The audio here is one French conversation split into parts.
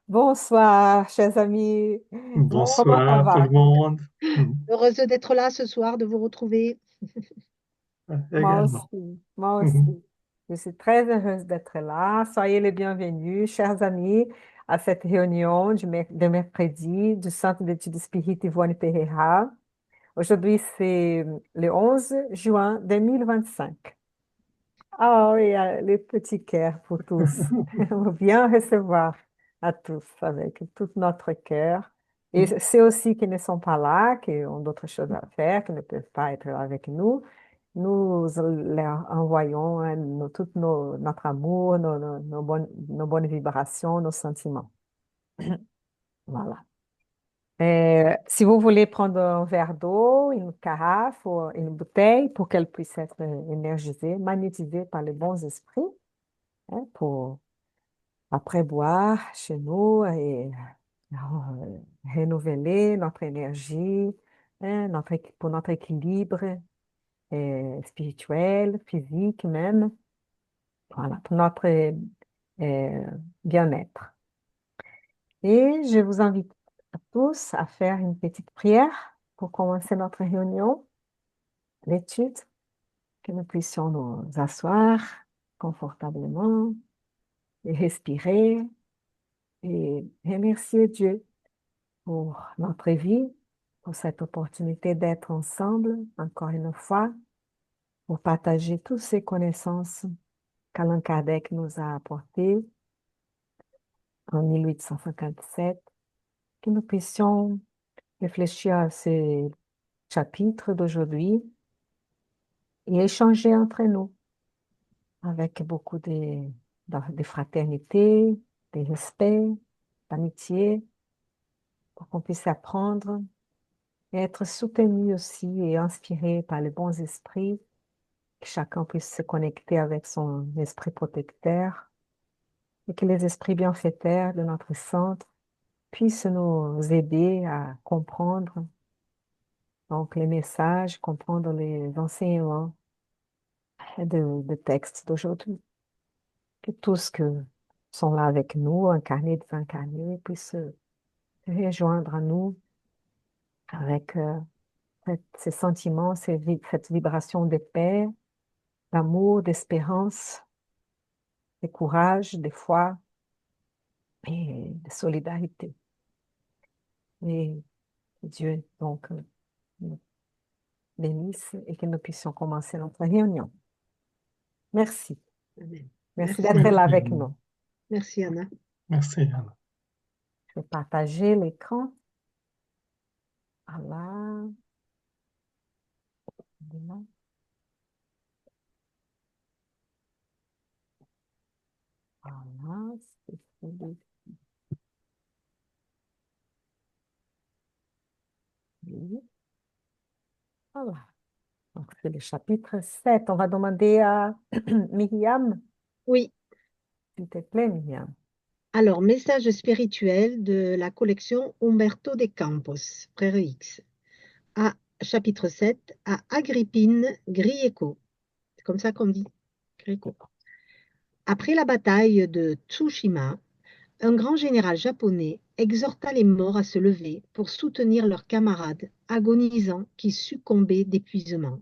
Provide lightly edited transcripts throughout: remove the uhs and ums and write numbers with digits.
Bonsoir, chers amis. Comment ça Bonsoir tout le va? monde. Hmm. Heureuse d'être là ce soir, de vous retrouver. Moi Également. aussi, moi Hmm. aussi. Je suis très heureuse d'être là. Soyez les bienvenus, chers amis, à cette réunion de mercredi du Centre d'études spirites Yvonne Pereira. Aujourd'hui, c'est le 11 juin 2025. Ah oui, les petits cœurs pour tous. On veut bien recevoir à tous avec tout notre cœur. Et ceux aussi qui ne sont pas là, qui ont d'autres choses à faire, qui ne peuvent pas être là avec nous, nous leur envoyons notre amour, nos bonnes vibrations, nos sentiments. Voilà. Si vous voulez prendre un verre d'eau, une carafe ou une bouteille pour qu'elle puisse être énergisée, magnétisée par les bons esprits, hein, pour après boire chez nous et renouveler notre énergie, hein, pour notre équilibre spirituel, physique même, voilà, pour notre bien-être. Et je vous invite à tous à faire une petite prière pour commencer notre réunion d'études, que nous puissions nous asseoir confortablement et respirer et remercier Dieu pour notre vie, pour cette opportunité d'être ensemble encore une fois, pour partager toutes ces connaissances qu'Allan Kardec nous a apportées en 1857, que nous puissions réfléchir à ces chapitres d'aujourd'hui et échanger entre nous avec beaucoup de fraternité, de respect, d'amitié, pour qu'on puisse apprendre et être soutenu aussi et inspiré par les bons esprits, que chacun puisse se connecter avec son esprit protecteur et que les esprits bienfaiteurs de notre centre puissent nous aider à comprendre donc les messages, comprendre les enseignements de textes d'aujourd'hui. Que tous que sont là avec nous, incarnés, désincarnés, puissent se rejoindre à nous avec ces sentiments, cette vibration de paix, d'amour, d'espérance, de courage, de foi et de solidarité. Et que Dieu, donc, nous bénisse et que nous puissions commencer notre réunion. Merci. Amen. Merci Merci. d'être là Merci, avec Anna. nous. Merci Anna. Merci, Anna. Je vais partager l'écran. Voilà. Voilà. Voilà. C'est celui-ci. Voilà. Donc, c'est le chapitre 7. On va demander à Myriam, Oui, s'il te plaît, Myriam. alors message spirituel de la collection Umberto de Campos, Frère X, à chapitre 7, à Agrippine Grieco. C'est comme ça qu'on dit, Grieco. Après la bataille de Tsushima, un grand général japonais exhorta les morts à se lever pour soutenir leurs camarades agonisants qui succombaient d'épuisement.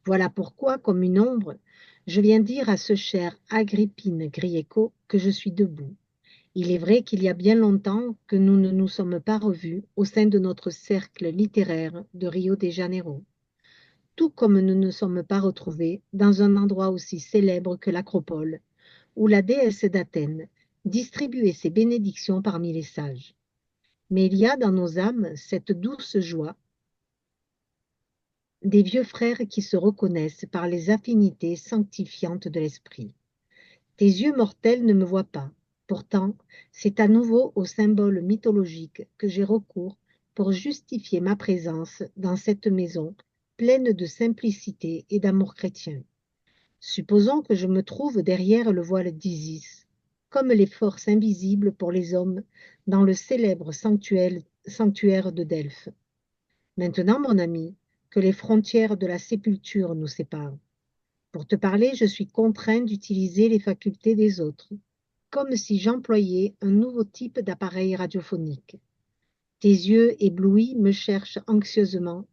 Voilà pourquoi, comme une ombre, je viens dire à ce cher Agrippine Grieco que je suis debout. Il est vrai qu'il y a bien longtemps que nous ne nous sommes pas revus au sein de notre cercle littéraire de Rio de Janeiro, tout comme nous ne sommes pas retrouvés dans un endroit aussi célèbre que l'Acropole, où la déesse d'Athènes distribuait ses bénédictions parmi les sages. Mais il y a dans nos âmes cette douce joie des vieux frères qui se reconnaissent par les affinités sanctifiantes de l'esprit. Tes yeux mortels ne me voient pas. Pourtant, c'est à nouveau au symbole mythologique que j'ai recours pour justifier ma présence dans cette maison pleine de simplicité et d'amour chrétien. Supposons que je me trouve derrière le voile d'Isis, comme les forces invisibles pour les hommes dans le célèbre sanctuaire de Delphes. Maintenant, mon ami, que les frontières de la sépulture nous séparent. Pour te parler, je suis contraint d'utiliser les facultés des autres. comme si j'employais un nouveau type d'appareil radiophonique. Tes yeux éblouis me cherchent anxieusement.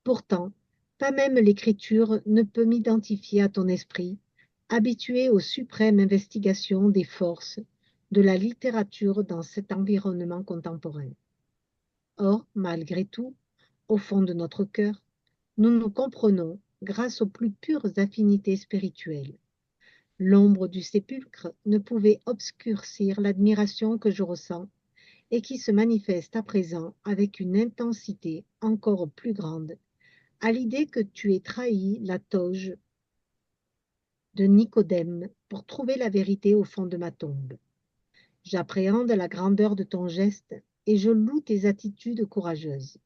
Pourtant, pas même l'écriture ne peut m'identifier à ton esprit, habitué aux suprêmes investigations des forces de la littérature dans cet environnement contemporain. Or, malgré tout, au fond de notre cœur, nous nous comprenons grâce aux plus pures affinités spirituelles. L'ombre du sépulcre ne pouvait obscurcir l'admiration que je ressens et qui se manifeste à présent avec une intensité encore plus grande à l'idée que tu aies trahi la toge de Nicodème pour trouver la vérité au fond de ma tombe. J'appréhende la grandeur de ton geste et je loue tes attitudes courageuses.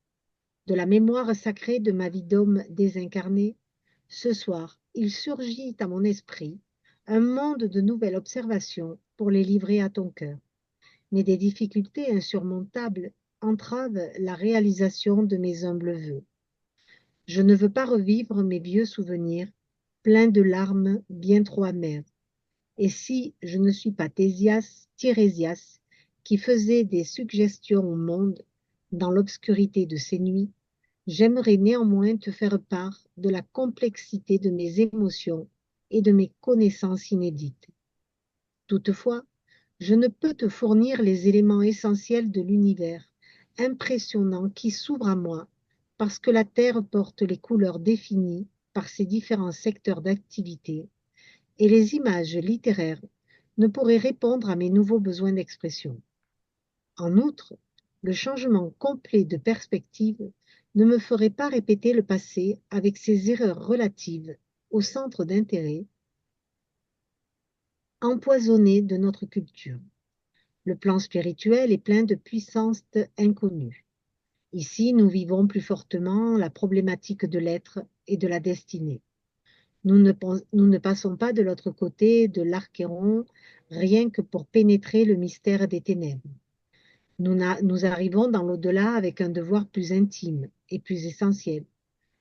De la mémoire sacrée de ma vie d'homme désincarné, ce soir, il surgit à mon esprit un monde de nouvelles observations pour les livrer à ton cœur. Mais des difficultés insurmontables entravent la réalisation de mes humbles vœux. Je ne veux pas revivre mes vieux souvenirs, pleins de larmes bien trop amères. Et si je ne suis pas Tirésias, qui faisait des suggestions au monde dans l'obscurité de ces nuits, j'aimerais néanmoins te faire part de la complexité de mes émotions et de mes connaissances inédites. Toutefois, je ne peux te fournir les éléments essentiels de l'univers impressionnant qui s'ouvre à moi parce que la Terre porte les couleurs définies par ses différents secteurs d'activité et les images littéraires ne pourraient répondre à mes nouveaux besoins d'expression. En outre, le changement complet de perspective ne me ferait pas répéter le passé avec ses erreurs relatives au centre d'intérêt empoisonné de notre culture. Le plan spirituel est plein de puissances inconnues. Ici, nous vivons plus fortement la problématique de l'être et de la destinée. Nous ne passons pas de l'autre côté de l'Archéron rien que pour pénétrer le mystère des ténèbres. Nous arrivons dans l'au-delà avec un devoir plus intime et plus essentiel,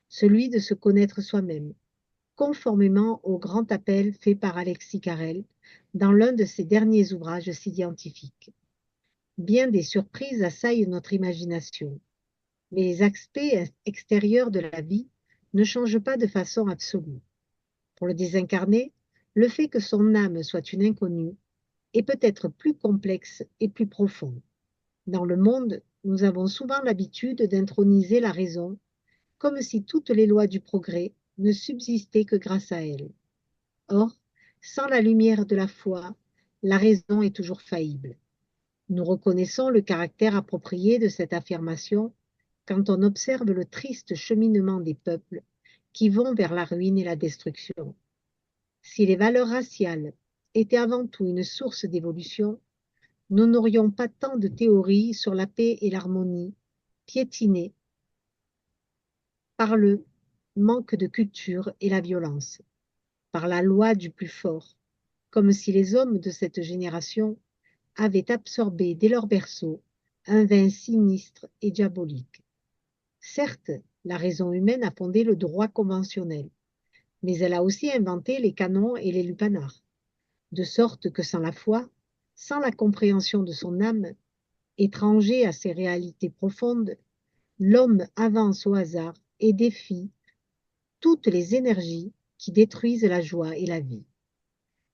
celui de se connaître soi-même, conformément au grand appel fait par Alexis Carrel dans l'un de ses derniers ouvrages scientifiques. Bien des surprises assaillent notre imagination, mais les aspects extérieurs de la vie ne changent pas de façon absolue. Pour le désincarné, le fait que son âme soit une inconnue est peut-être plus complexe et plus profond. Dans le monde, nous avons souvent l'habitude d'introniser la raison, comme si toutes les lois du progrès ne subsistaient que grâce à elle. Or, sans la lumière de la foi, la raison est toujours faillible. Nous reconnaissons le caractère approprié de cette affirmation quand on observe le triste cheminement des peuples qui vont vers la ruine et la destruction. Si les valeurs raciales étaient avant tout une source d'évolution, nous n'aurions pas tant de théories sur la paix et l'harmonie piétinées par le manque de culture et la violence, par la loi du plus fort, comme si les hommes de cette génération avaient absorbé dès leur berceau un vin sinistre et diabolique. Certes, la raison humaine a fondé le droit conventionnel, mais elle a aussi inventé les canons et les lupanars, de sorte que sans la foi, sans la compréhension de son âme, étranger à ses réalités profondes, l'homme avance au hasard et défie toutes les énergies qui détruisent la joie et la vie.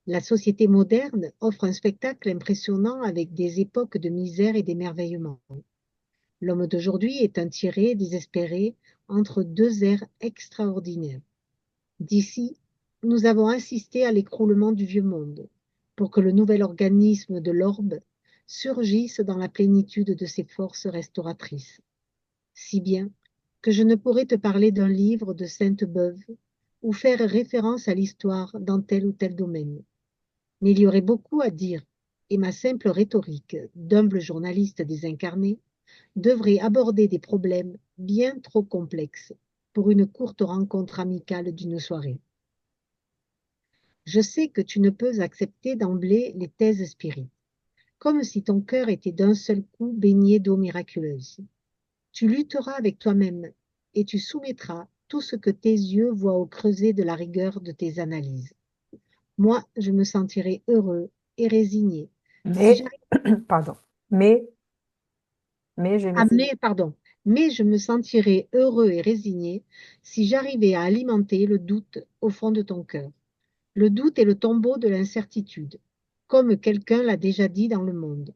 La société moderne offre un spectacle impressionnant avec des époques de misère et d'émerveillement. L'homme d'aujourd'hui est un tiré désespéré entre deux ères extraordinaires. D'ici, nous avons assisté à l'écroulement du vieux monde, pour que le nouvel organisme de l'orbe surgisse dans la plénitude de ses forces restauratrices. Si bien que je ne pourrais te parler d'un livre de Sainte-Beuve ou faire référence à l'histoire dans tel ou tel domaine. Mais il y aurait beaucoup à dire, et ma simple rhétorique d'humble journaliste désincarné devrait aborder des problèmes bien trop complexes pour une courte rencontre amicale d'une soirée. Je sais que tu ne peux accepter d'emblée les thèses spirites, comme si ton cœur était d'un seul coup baigné d'eau miraculeuse. Tu lutteras avec toi-même et tu soumettras tout ce que tes yeux voient au creuset de la rigueur de tes analyses. Moi, je me sentirai heureux et résigné. Si Mais, j'arrive pardon, mais je me à suis mais, pardon, mais je me sentirais heureux et résigné si j'arrivais à alimenter le doute au fond de ton cœur. Le doute est le tombeau de l'incertitude, comme quelqu'un l'a déjà dit dans le monde.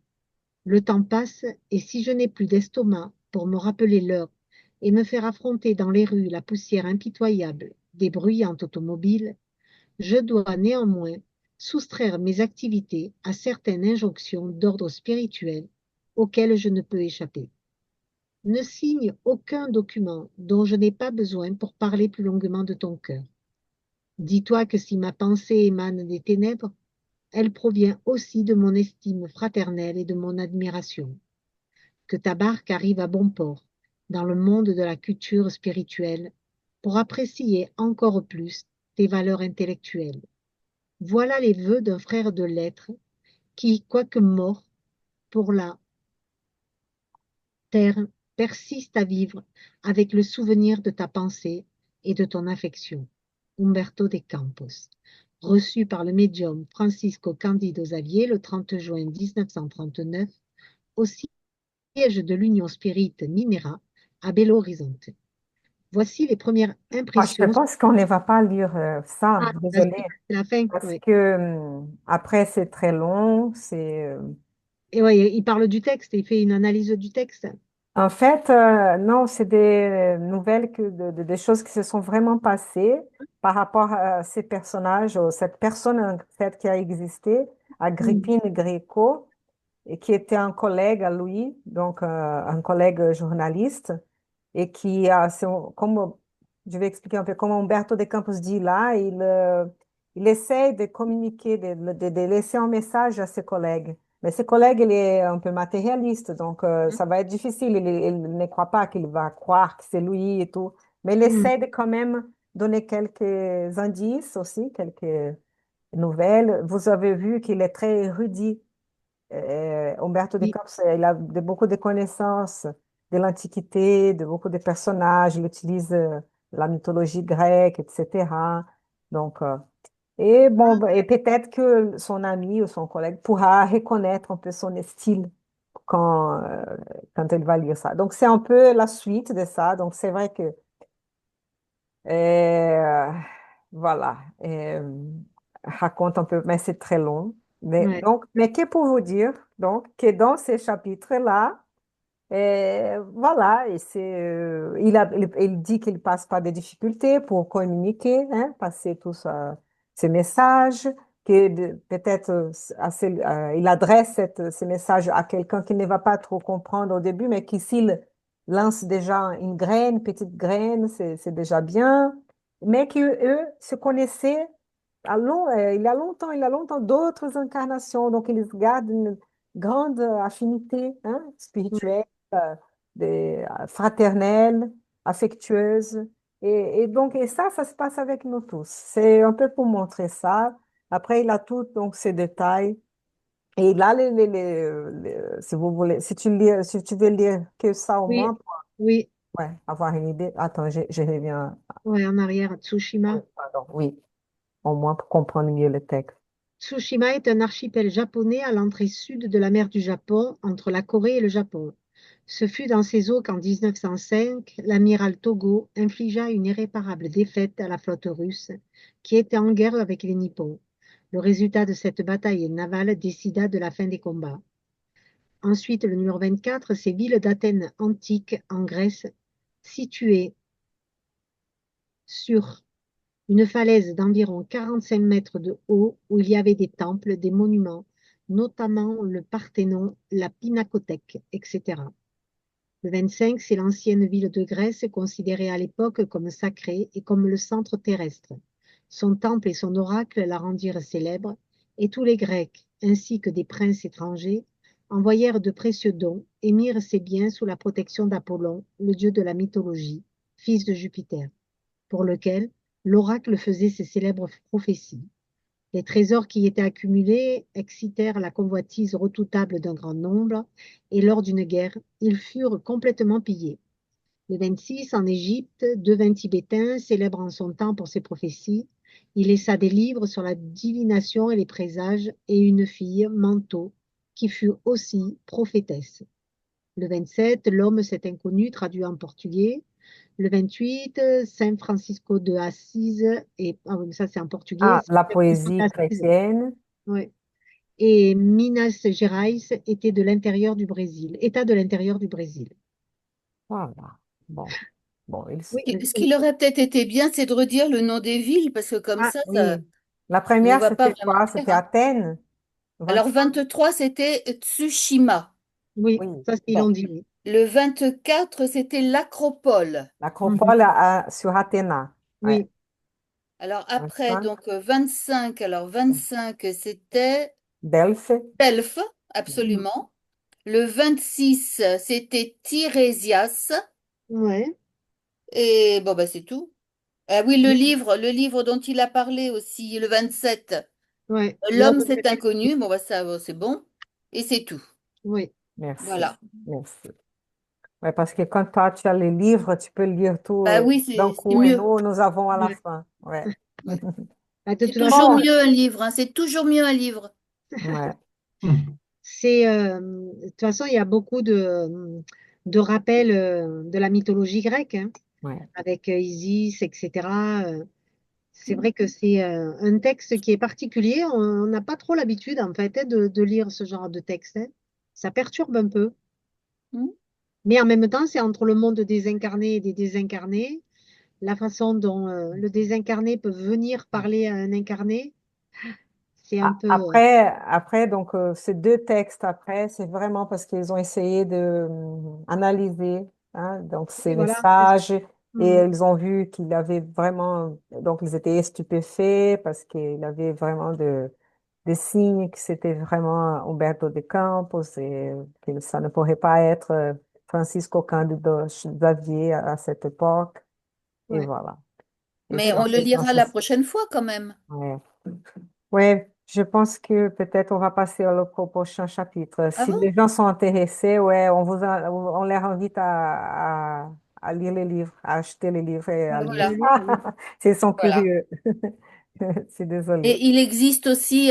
Le temps passe, et si je n'ai plus d'estomac pour me rappeler l'heure et me faire affronter dans les rues la poussière impitoyable des bruyantes automobiles, je dois néanmoins soustraire mes activités à certaines injonctions d'ordre spirituel auxquelles je ne peux échapper. Ne signe aucun document dont je n'ai pas besoin pour parler plus longuement de ton cœur. Dis-toi que si ma pensée émane des ténèbres, elle provient aussi de mon estime fraternelle et de mon admiration. Que ta barque arrive à bon port dans le monde de la culture spirituelle pour apprécier encore plus tes valeurs intellectuelles. Voilà les vœux d'un frère de lettres qui, quoique mort pour la terre, persiste à vivre avec le souvenir de ta pensée et de ton affection. Umberto de Campos. Reçu par le médium Francisco Cândido Xavier le 30 juin 1939 au siège de l'Union Spirit Minera à Belo Horizonte. Voici les premières Ah, je impressions. pense qu'on ne va pas lire ça, Ah, la désolée, suite, c'est la fin. parce Oui. que après c'est très long. Et ouais, il parle du texte, il fait une analyse du texte. En fait, non, c'est des nouvelles des choses qui se sont vraiment passées par rapport à ces personnages, ou cette personne en fait qui a existé, Mm, Agrippine Greco, et qui était un collègue à lui, donc un collègue journaliste, et qui a, comme je vais expliquer un peu, comme Humberto de Campos dit là, il essaie de communiquer, de laisser un message à ses collègues. Mais ses collègues, il est un peu matérialiste, donc ça va être difficile. Il ne croit pas qu'il va croire que c'est lui et tout. Mais il mm, essaie de quand même donner quelques indices aussi, quelques nouvelles. Vous avez vu qu'il est très érudit. Humberto de oui. Campos, il a beaucoup de connaissances de l'Antiquité, de beaucoup de personnages, il utilise la mythologie grecque, etc. Donc, et bon, et peut-être que son ami ou son collègue pourra reconnaître un peu son style quand il va lire ça. Donc, c'est un peu la suite de ça. Donc, c'est vrai que euh, voilà, raconte un peu, mais c'est très long. Ouais. Donc, mais que pour vous dire, donc, que dans ces chapitres-là, voilà, il dit qu'il passe par des difficultés pour communiquer, hein, passer tous ces messages, peut-être il adresse ces messages à quelqu'un qui ne va pas trop comprendre au début, mais qui s'il lance déjà une graine, une petite graine, c'est déjà bien, mais qu'eux se connaissaient il y a longtemps d'autres incarnations, donc ils gardent une grande affinité hein, Ouais. spirituelle fraternelle, affectueuse. Et donc, et ça se passe avec nous tous. C'est un peu pour montrer ça. Après, il a tout, donc, ces détails. Et là, si vous voulez, si tu veux lire que ça au Oui, moins, pour oui, ouais, avoir une idée. Attends, je reviens. ouais, en arrière, Tsushima. Pardon, oui, au moins pour comprendre mieux le texte. Tsushima est un archipel japonais à l'entrée sud de la mer du Japon, entre la Corée et le Japon. Ce fut dans ces eaux qu'en 1905, l'amiral Togo infligea une irréparable défaite à la flotte russe, qui était en guerre avec les Nippons. Le résultat de cette bataille navale décida de la fin des combats. Ensuite, le numéro 24, c'est ville d'Athènes antique en Grèce, située sur une falaise d'environ 45 mètres de haut où il y avait des temples, des monuments, notamment le Parthénon, la Pinacothèque, etc. Le 25, c'est l'ancienne ville de Grèce considérée à l'époque comme sacrée et comme le centre terrestre. Son temple et son oracle la rendirent célèbre, et tous les Grecs, ainsi que des princes étrangers, envoyèrent de précieux dons et mirent ses biens sous la protection d'Apollon, le dieu de la mythologie, fils de Jupiter, pour lequel l'oracle faisait ses célèbres prophéties. Les trésors qui y étaient accumulés excitèrent la convoitise redoutable d'un grand nombre, et lors d'une guerre, ils furent complètement pillés. Le 26, en Égypte, devint tibétain, célèbre en son temps pour ses prophéties. Il laissa des livres sur la divination et les présages et une fille, Manto, qui fut aussi prophétesse. Le 27, l'homme, cet inconnu, traduit en portugais. Le 28, Saint Francisco de Assise, et ah oui, mais ça c'est en portugais, Ah, c'est la Francisco poésie d'Assise. chrétienne. Ouais. Et Minas Gerais était de l'intérieur du Brésil, État de l'intérieur du Brésil. Voilà. Bon, bon, Oui, Ce qui aurait peut-être été bien, c'est de redire le nom des villes, parce que comme ah, ça, oui. La on n'y première, voit pas c'était vraiment quoi? clair, C'était hein. Athènes, Alors 23. 23, c'était Tsushima. oui, Oui. ça ils Bon. l'ont dit, oui. Le 24, c'était l'Acropole. Mhm. L'acropole sur Athéna. Ouais. Oui, Alors après, 25, donc 25, alors 25, c'était Delphes. Delphes, mhm. absolument. Le 26, c'était Tirésias. Ouais, Et bon, bah, c'est tout. Ah oui, le livre dont il a parlé aussi, le 27. ouais, l'homme L'homme, c'est s'était inconnu. Bon, bah, ça, c'est bon. Et c'est tout. oui, Merci. Voilà. Merci. Ouais, parce que quand toi, tu as les livres, tu peux lire tout Bah oui, d'un c'est coup et mieux. nous avons à la ouais, fin. Ouais. Ouais. bah, de C'est toute toujours façon, Bon, mieux un livre, hein. C'est toujours mieux un livre. ouais, Mhm. de toute façon, il y a beaucoup de rappels de la mythologie grecque, hein, ouais. avec Isis, etc. C'est vrai que c'est un texte qui est particulier. On n'a pas trop l'habitude, en fait, hein, de lire ce genre de texte, hein. Ça perturbe un peu. Hmm. Mais en même temps, c'est entre le monde des incarnés et des désincarnés, la façon dont le désincarné peut venir parler à un incarné, c'est un peu. Après, donc, ces deux textes, après, c'est vraiment parce qu'ils ont essayé de analyser, hein, donc, Oui, ces voilà, c'est ça. messages et Mhm. ils ont vu qu'il avait vraiment, donc, ils étaient stupéfaits parce qu'il avait vraiment des signes que c'était vraiment Humberto de Campos et que ça ne pourrait pas être Francisco Cândido Xavier à cette époque. Et Ouais. voilà. Et Mais puis, on en le fait, lira la prochaine fois quand même. ouais. Ouais, je pense que peut-être on va passer au prochain chapitre. Ah Si bon? les gens sont intéressés, ouais, on les invite à lire les livres, à acheter les livres et à lire. Voilà, Oui. S'ils sont voilà. curieux. Je suis désolée. Et il existe aussi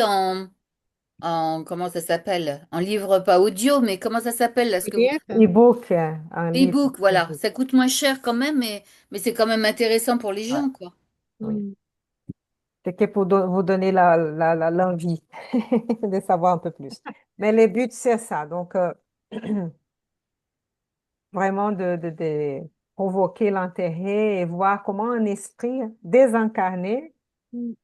comment ça s'appelle? En livre, pas audio, mais comment ça s'appelle là, ce que vous... PDF? E-book, un livre. E-book, voilà. E-book. Ça coûte moins cher quand même, mais c'est quand même intéressant pour les Ouais, gens, quoi. oui. Mhm. C'est que pour vous donner l'envie de savoir un peu plus. Mais le but, c'est ça. Donc, vraiment de provoquer l'intérêt et voir comment un esprit désincarné Mhm.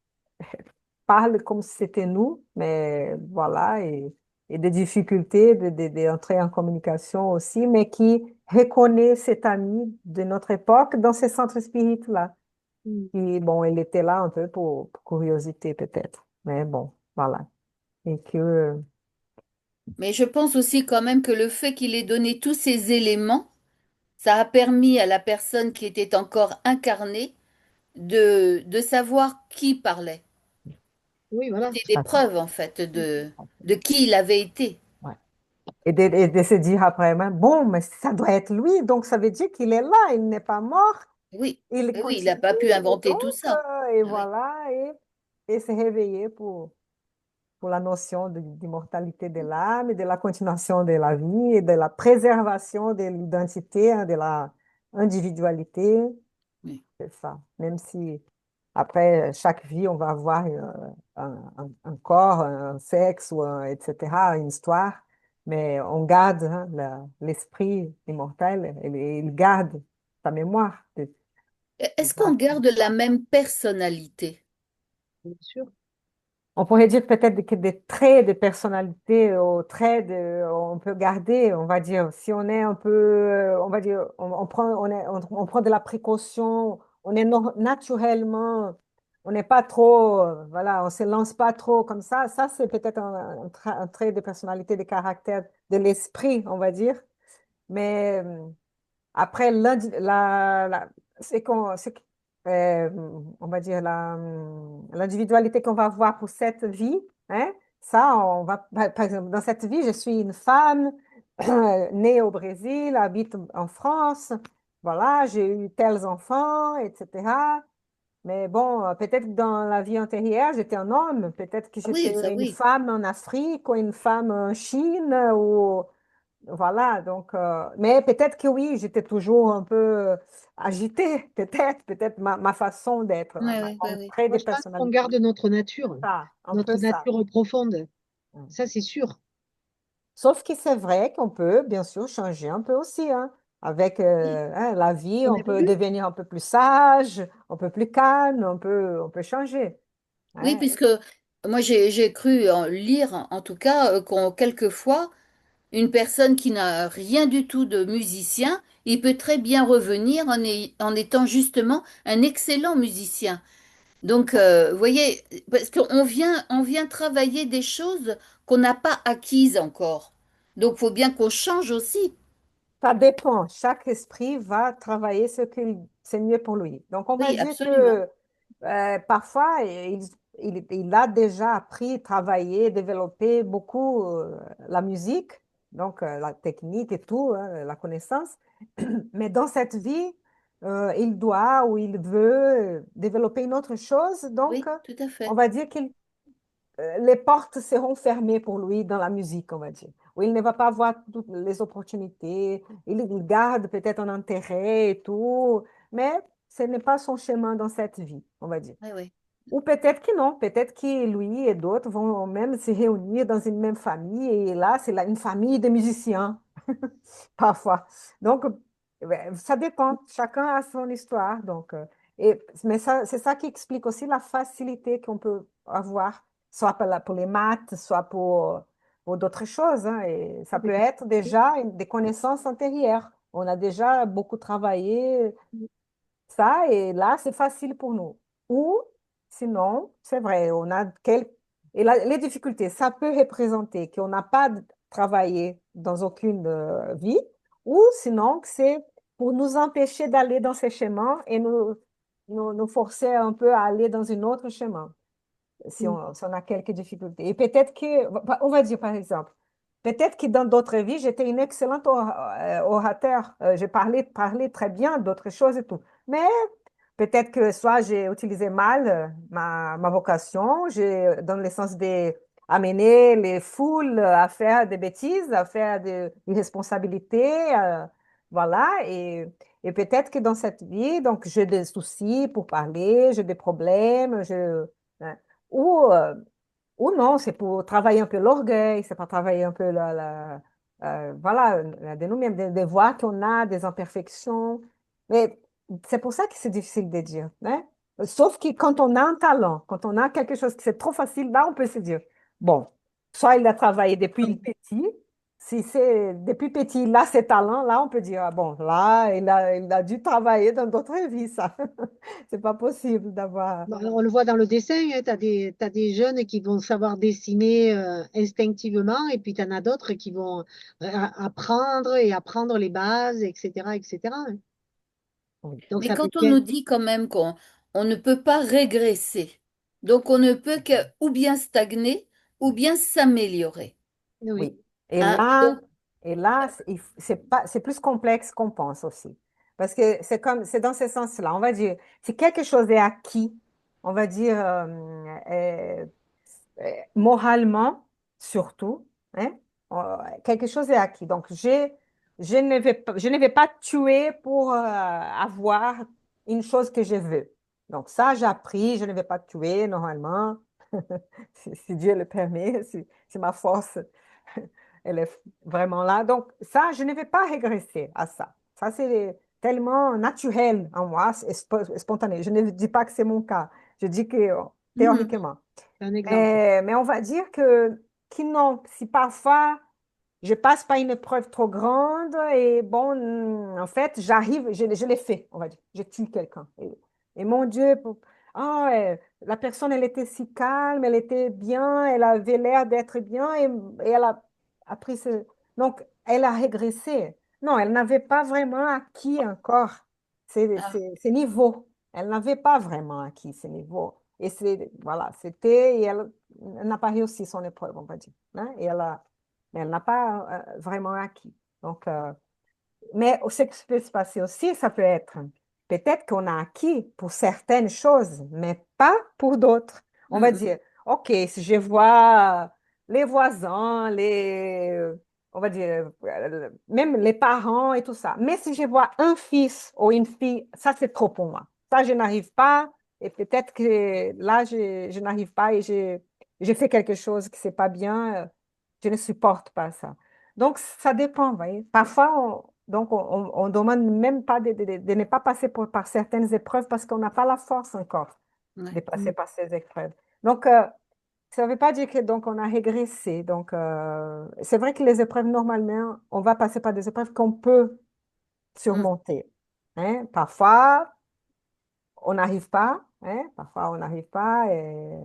parle comme si c'était nous, mais voilà, et des difficultés d'entrer en communication aussi, mais qui reconnaît cet ami de notre époque dans ces centres spirites-là. Mhm. Qui, bon, il était là un peu pour curiosité peut-être, mais bon, voilà. Et que, Mais je pense aussi quand même que le fait qu'il ait donné tous ces éléments, ça a permis à la personne qui était encore incarnée de savoir qui parlait. Oui, voilà. C'était des preuves, en fait, de qui il avait été. ouais. Et de se dire après, ben, bon, mais ça doit être lui, donc ça veut dire qu'il est là, il n'est pas mort. Oui, Il oui, oui, il continue, n'a pas pu et inventer tout ça. et Ah oui, voilà, et se réveiller pour la notion d'immortalité de l'âme et de la continuation de la vie et de la préservation de l'identité, hein, de la individualité. oui. C'est ça. Même si après chaque vie, on va avoir un corps, un sexe, etc., une histoire, mais on garde hein, l'esprit immortel, et il garde sa mémoire. Est-ce qu'on garde la même personnalité? Bien sûr. On pourrait dire peut-être que des traits de personnalité, on peut garder, on va dire, si on est un peu, on va dire, on prend de la précaution, on est naturellement, on n'est pas trop, voilà, on se lance pas trop comme ça c'est peut-être un trait de personnalité, de caractère, de l'esprit, on va dire, mais après, euh, on va dire l'individualité qu'on va avoir pour cette vie, hein, ça, on va, par exemple, dans cette vie, je suis une femme née au Brésil, habite en France, voilà, j'ai eu tels enfants, etc. Mais bon, peut-être que dans la vie antérieure, j'étais un homme, peut-être que Ah oui, ça j'étais une oui. femme en Afrique ou une femme en Chine, ou voilà, donc, mais peut-être que oui, j'étais toujours un peu agitée, peut-être ma façon d'être, Oui, ma oui, oui, mon oui. trait Moi, de je pense qu'on personnalité, garde un peu notre ça. nature profonde. Mm. Ça, c'est sûr. Sauf que c'est vrai qu'on peut bien sûr changer un peu aussi, hein. Avec Oui, hein, la vie, on on peut évolue. devenir un peu plus sage, un peu plus calme, on peut changer, Oui, hein. puisque moi j'ai cru lire en tout cas qu'on quelquefois une personne qui n'a rien du tout de musicien, il peut très bien revenir en étant justement un excellent musicien. Donc, vous voyez, parce on vient travailler des choses qu'on n'a pas acquises encore. Donc, il faut bien qu'on change aussi. Ça dépend. Chaque esprit va travailler c'est mieux pour lui. Donc, on va Oui, dire absolument. que parfois, il a déjà appris, travaillé, développé beaucoup la musique, donc la technique et tout, hein, la connaissance. Mais dans cette vie, il doit ou il veut développer une autre chose. Donc, Oui, tout à on fait. va dire qu'il les portes seront fermées pour lui dans la musique, on va dire. Où il ne va pas avoir toutes les opportunités, il garde peut-être un intérêt et tout, mais ce n'est pas son chemin dans cette vie, on va dire. Oui, oui. Ou peut-être que non, peut-être que lui et d'autres vont même se réunir dans une même famille et là, c'est une famille de musiciens, parfois. Donc, ouais, ça dépend, chacun a son histoire. Donc, mais ça, c'est ça qui explique aussi la facilité qu'on peut avoir, soit pour les maths, soit pour d'autres choses, hein. Et ça peut être déjà des connaissances antérieures. On a déjà beaucoup travaillé ça, et là, c'est facile pour nous. Ou, sinon, c'est vrai, on a et les difficultés, ça peut représenter qu'on n'a pas travaillé dans aucune vie, ou sinon, que c'est pour nous empêcher d'aller dans ces chemins et nous forcer un peu à aller dans un autre chemin si on a quelques difficultés. Et peut-être que, on va dire par exemple, peut-être que dans d'autres vies, j'étais une excellente orateur. J'ai parlé très bien d'autres choses et tout. Mais peut-être que soit j'ai utilisé mal ma vocation, dans le sens d'amener les foules à faire des bêtises, à faire des irresponsabilités. Voilà. Et peut-être que dans cette vie, donc j'ai des soucis pour parler, j'ai des problèmes, hein. Ou, euh, ou non, c'est pour travailler un peu l'orgueil, c'est pour travailler un peu voilà, de nous-mêmes, des voix qu'on a, des imperfections. Mais c'est pour ça que c'est difficile de dire, hein. Sauf que quand on a un talent, quand on a quelque chose qui c'est trop facile, là, on peut se dire, bon, soit il a travaillé depuis petit, si c'est depuis petit, il a ces talents, là, on peut dire, ah bon, là, il a dû travailler dans d'autres vies, ça. C'est pas possible d'avoir. Bon, on le voit dans le dessin, t'as des jeunes qui vont savoir dessiner instinctivement, et puis tu en as d'autres qui vont apprendre et apprendre les bases, etc., etc. Oui. Donc Mais ça peut quand on bien. nous dit quand même qu'on on ne peut pas régresser, donc on ne peut que ou bien stagner ou Oui. bien s'améliorer. Oui, Oui. Hein? Donc, Et là, c'est pas, c'est plus complexe qu'on pense aussi. Parce que c'est dans ce sens-là. On va dire, si quelque chose est acquis, on va dire, moralement, surtout, hein, quelque chose est acquis. Donc, je ne vais pas tuer pour avoir une chose que je veux. Donc, ça, j'ai appris, je ne vais pas tuer normalement, si Dieu le permet, si ma force elle est vraiment là. Donc, ça, je ne vais pas régresser à ça. Ça, c'est tellement naturel en moi, c'est spontané. Je ne dis pas que c'est mon cas. Je dis que mhm. théoriquement. c'est un exemple. Mais on va dire que non, si parfois je passe par une épreuve trop grande et bon, en fait, je l'ai fait, on va dire. Je tue quelqu'un. Et mon Dieu, ah, la personne, elle était si calme, elle était bien, elle avait l'air d'être bien et elle a pris ce... Donc, elle a régressé. Non, elle n'avait pas vraiment acquis encore Ah, ces niveaux. Elle n'avait pas vraiment acquis ces niveaux. Et voilà, et elle n'a pas réussi son épreuve, on va dire, hein. Mais elle n'a pas vraiment acquis. Donc, mais ce qui peut se passer aussi, ça peut être peut-être qu'on a acquis pour certaines choses, mais pas pour d'autres. On va Mhm. dire, OK, si je vois les voisins, on va dire, même les parents et tout ça. Mais si je vois un fils ou une fille, ça c'est trop pour moi. Ça, je n'arrive pas. Et peut-être que là, je n'arrive pas et je fais quelque chose qui c'est pas bien. Je ne supporte pas ça. Donc, ça dépend, vous voyez. Parfois, on demande même pas de ne pas passer par certaines épreuves parce qu'on n'a pas la force encore de Ouais. passer par ces épreuves. Donc, ça ne veut pas dire que donc on a régressé. Donc, c'est vrai que les épreuves, normalement, on va passer par des épreuves qu'on peut Mhm. surmonter. Hein. Parfois, on n'arrive pas. Hein. Parfois, on n'arrive pas. Euh,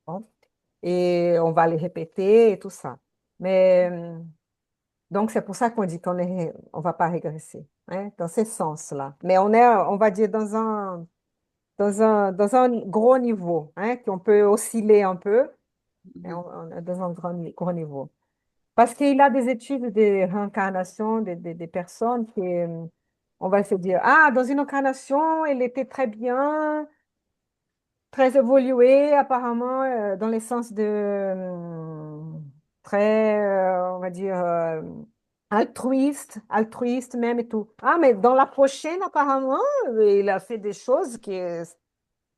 bon, et on va les répéter et tout ça. Mais donc, c'est pour ça qu'on dit on va pas régresser, hein, dans ce sens-là. Mais on est, on va dire, dans un gros niveau, hein, qu'on peut osciller un peu, et Mhm. on est dans un gros niveau. Parce qu'il a des études de réincarnation des personnes qui, on va se dire, ah, dans une incarnation, elle était très bien, très évolué apparemment dans le sens de très, on va dire, altruiste même et tout. Ah, mais dans la prochaine, apparemment, il a fait des choses qui,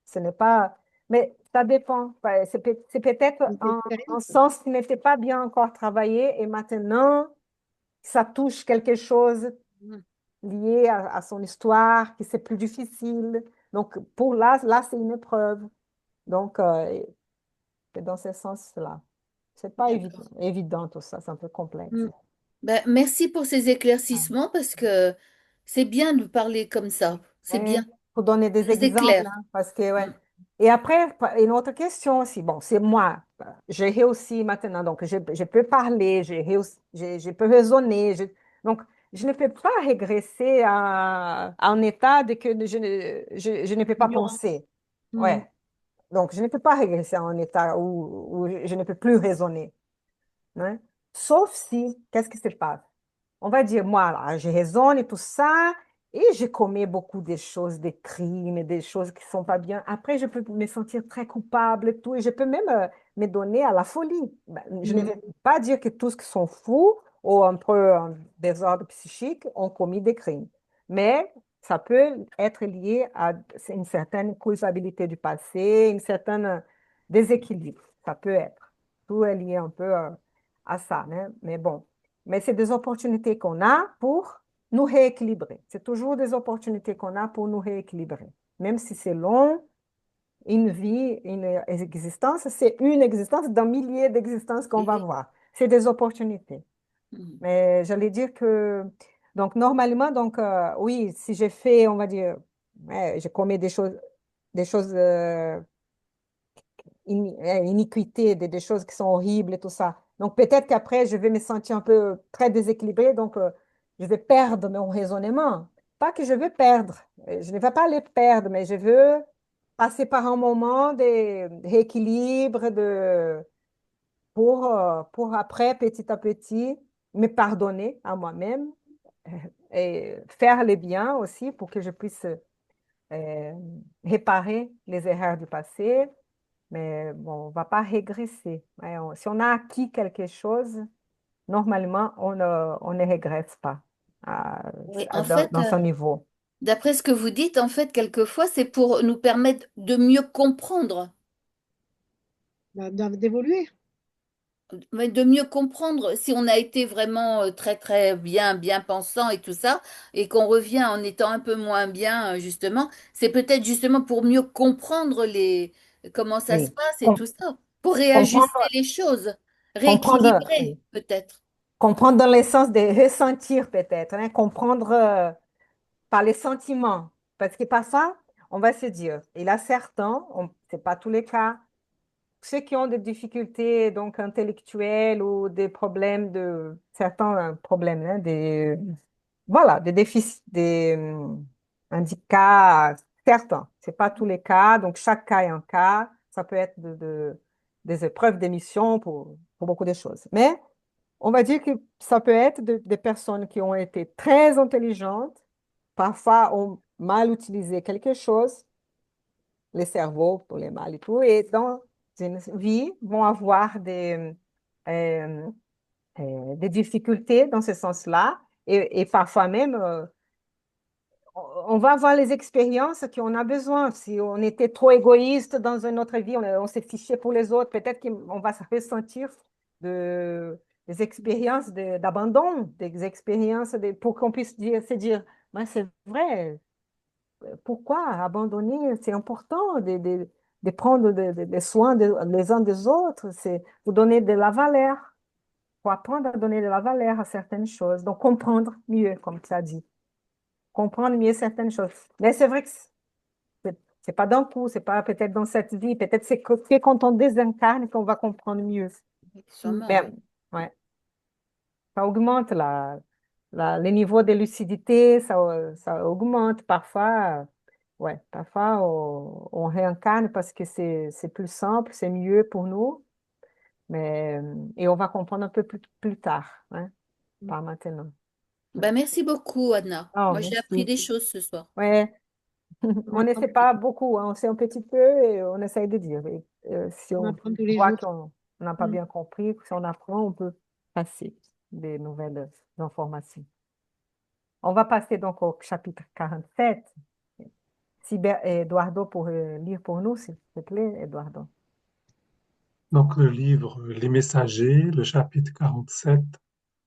ce n'est pas... Mais ça dépend. Ouais, c'est peut-être Des un expériences. sens qui n'était pas bien encore travaillé et maintenant, ça touche quelque chose Mhm. lié à son histoire, qui c'est plus difficile. Donc, pour là, c'est une épreuve. Donc, c'est dans ce sens-là. C'est pas D'accord. évident tout ça, c'est un peu complexe. Mhm. Ben, merci pour ces éclaircissements parce que c'est bien de parler comme ça. C'est Ouais, bien. pour donner Ça des nous exemples, éclaire. hein, parce que, ouais. Mhm. Et après, une autre question aussi, bon, c'est moi, j'ai réussi maintenant, donc je peux parler, j'ai réussi, je peux raisonner, donc je ne peux pas régresser à un état de que je ne peux pas Ignorance. penser. Mhm. Ouais, donc je ne peux pas régresser à un état où je ne peux plus raisonner. Hein. Sauf si, qu'est-ce qui se passe? On va dire, moi, là, je raisonne et tout ça, et je commets beaucoup de choses, des crimes, des choses qui sont pas bien. Après, je peux me sentir très coupable et tout, et je peux même me donner à la folie. Ben, je ne Mhm. vais pas dire que tous qui sont fous ou un peu en désordre psychique ont commis des crimes, mais ça peut être lié à une certaine culpabilité du passé, une certaine déséquilibre. Ça peut être. Tout est lié un peu à ça, hein. Mais bon. Mais c'est des opportunités qu'on a pour nous rééquilibrer. C'est toujours des opportunités qu'on a pour nous rééquilibrer. Même si c'est long, une vie, une existence, c'est une existence d'un millier d'existences qu'on va Oui. voir. C'est des opportunités. Mhm. Mais j'allais dire que, donc normalement, donc oui, si j'ai fait, on va dire, ouais, j'ai commis des choses iniquité, des choses qui sont horribles et tout ça. Donc peut-être qu'après, je vais me sentir un peu très déséquilibrée, donc je vais perdre mon raisonnement. Pas que je veux perdre, je ne vais pas les perdre, mais je veux passer par un moment de rééquilibre, pour après, petit à petit, me pardonner à moi-même et faire le bien aussi pour que je puisse euh, réparer les erreurs du passé, mais bon, on ne va pas régresser. Ouais, si on a acquis quelque chose, normalement, on ne régresse pas Oui. En fait, dans son niveau. d'après ce que vous dites, en fait, quelquefois, c'est pour nous permettre de mieux comprendre. D'évoluer. Mais de mieux comprendre si on a été vraiment très très bien pensant et tout ça, et qu'on revient en étant un peu moins bien, justement, c'est peut-être justement pour mieux comprendre comment ça se Oui. passe et tout ça, pour réajuster Comprendre, les choses, oui. rééquilibrer peut-être. Comprendre dans le sens de ressentir peut-être, hein, comprendre par les sentiments. Parce que parfois, on va se dire, il y a certains, ce n'est pas tous les cas, ceux qui ont des difficultés donc intellectuelles ou des problèmes certains problèmes, hein, voilà, des déficits, des handicaps certains. C'est pas tous les cas, donc chaque cas est un cas. Ça peut être des épreuves d'émission pour beaucoup de choses. Mais on va dire que ça peut être des personnes qui ont été très intelligentes, parfois ont mal utilisé quelque chose, les cerveaux pour les mal et tout, et dans une vie vont avoir euh, des difficultés dans ce sens-là, et parfois même on va avoir les expériences qu'on a besoin. Si on était trop égoïste dans une autre vie, on s'est fiché pour les autres, peut-être qu'on va se ressentir des expériences d'abandon, des expériences pour qu'on puisse se dire, ben, c'est vrai, pourquoi abandonner? C'est important de prendre des soins les uns des autres, c'est vous donner de la valeur, pour apprendre à donner de la valeur à certaines choses, donc comprendre mieux, comme tu as dit, comprendre mieux certaines choses. Mais c'est vrai que c'est pas d'un coup, c'est pas peut-être dans cette vie, peut-être c'est quand on désincarne qu'on va comprendre mieux. Sûrement, Mais oui. ouais, ça augmente les niveaux de lucidité, ça augmente parfois. Ouais, parfois on réincarne parce que c'est plus simple, c'est mieux pour nous, mais et on va comprendre un peu plus tard, hein, pas maintenant. Ben, merci beaucoup, Anna. Oh, Moi, j'ai appris merci. des choses ce soir. Ouais, On on ne apprend, sait pas beaucoup, hein, on sait un petit peu et on essaye de dire. Et, si on on apprend tous les voit jours. qu'on n'a pas Mm. bien compris, si on apprend, on peut passer des nouvelles informations. On va passer donc au chapitre 47. Si Eduardo pourrait lire pour nous, s'il te plaît, Eduardo. Donc le livre Les Messagers, le chapitre 47,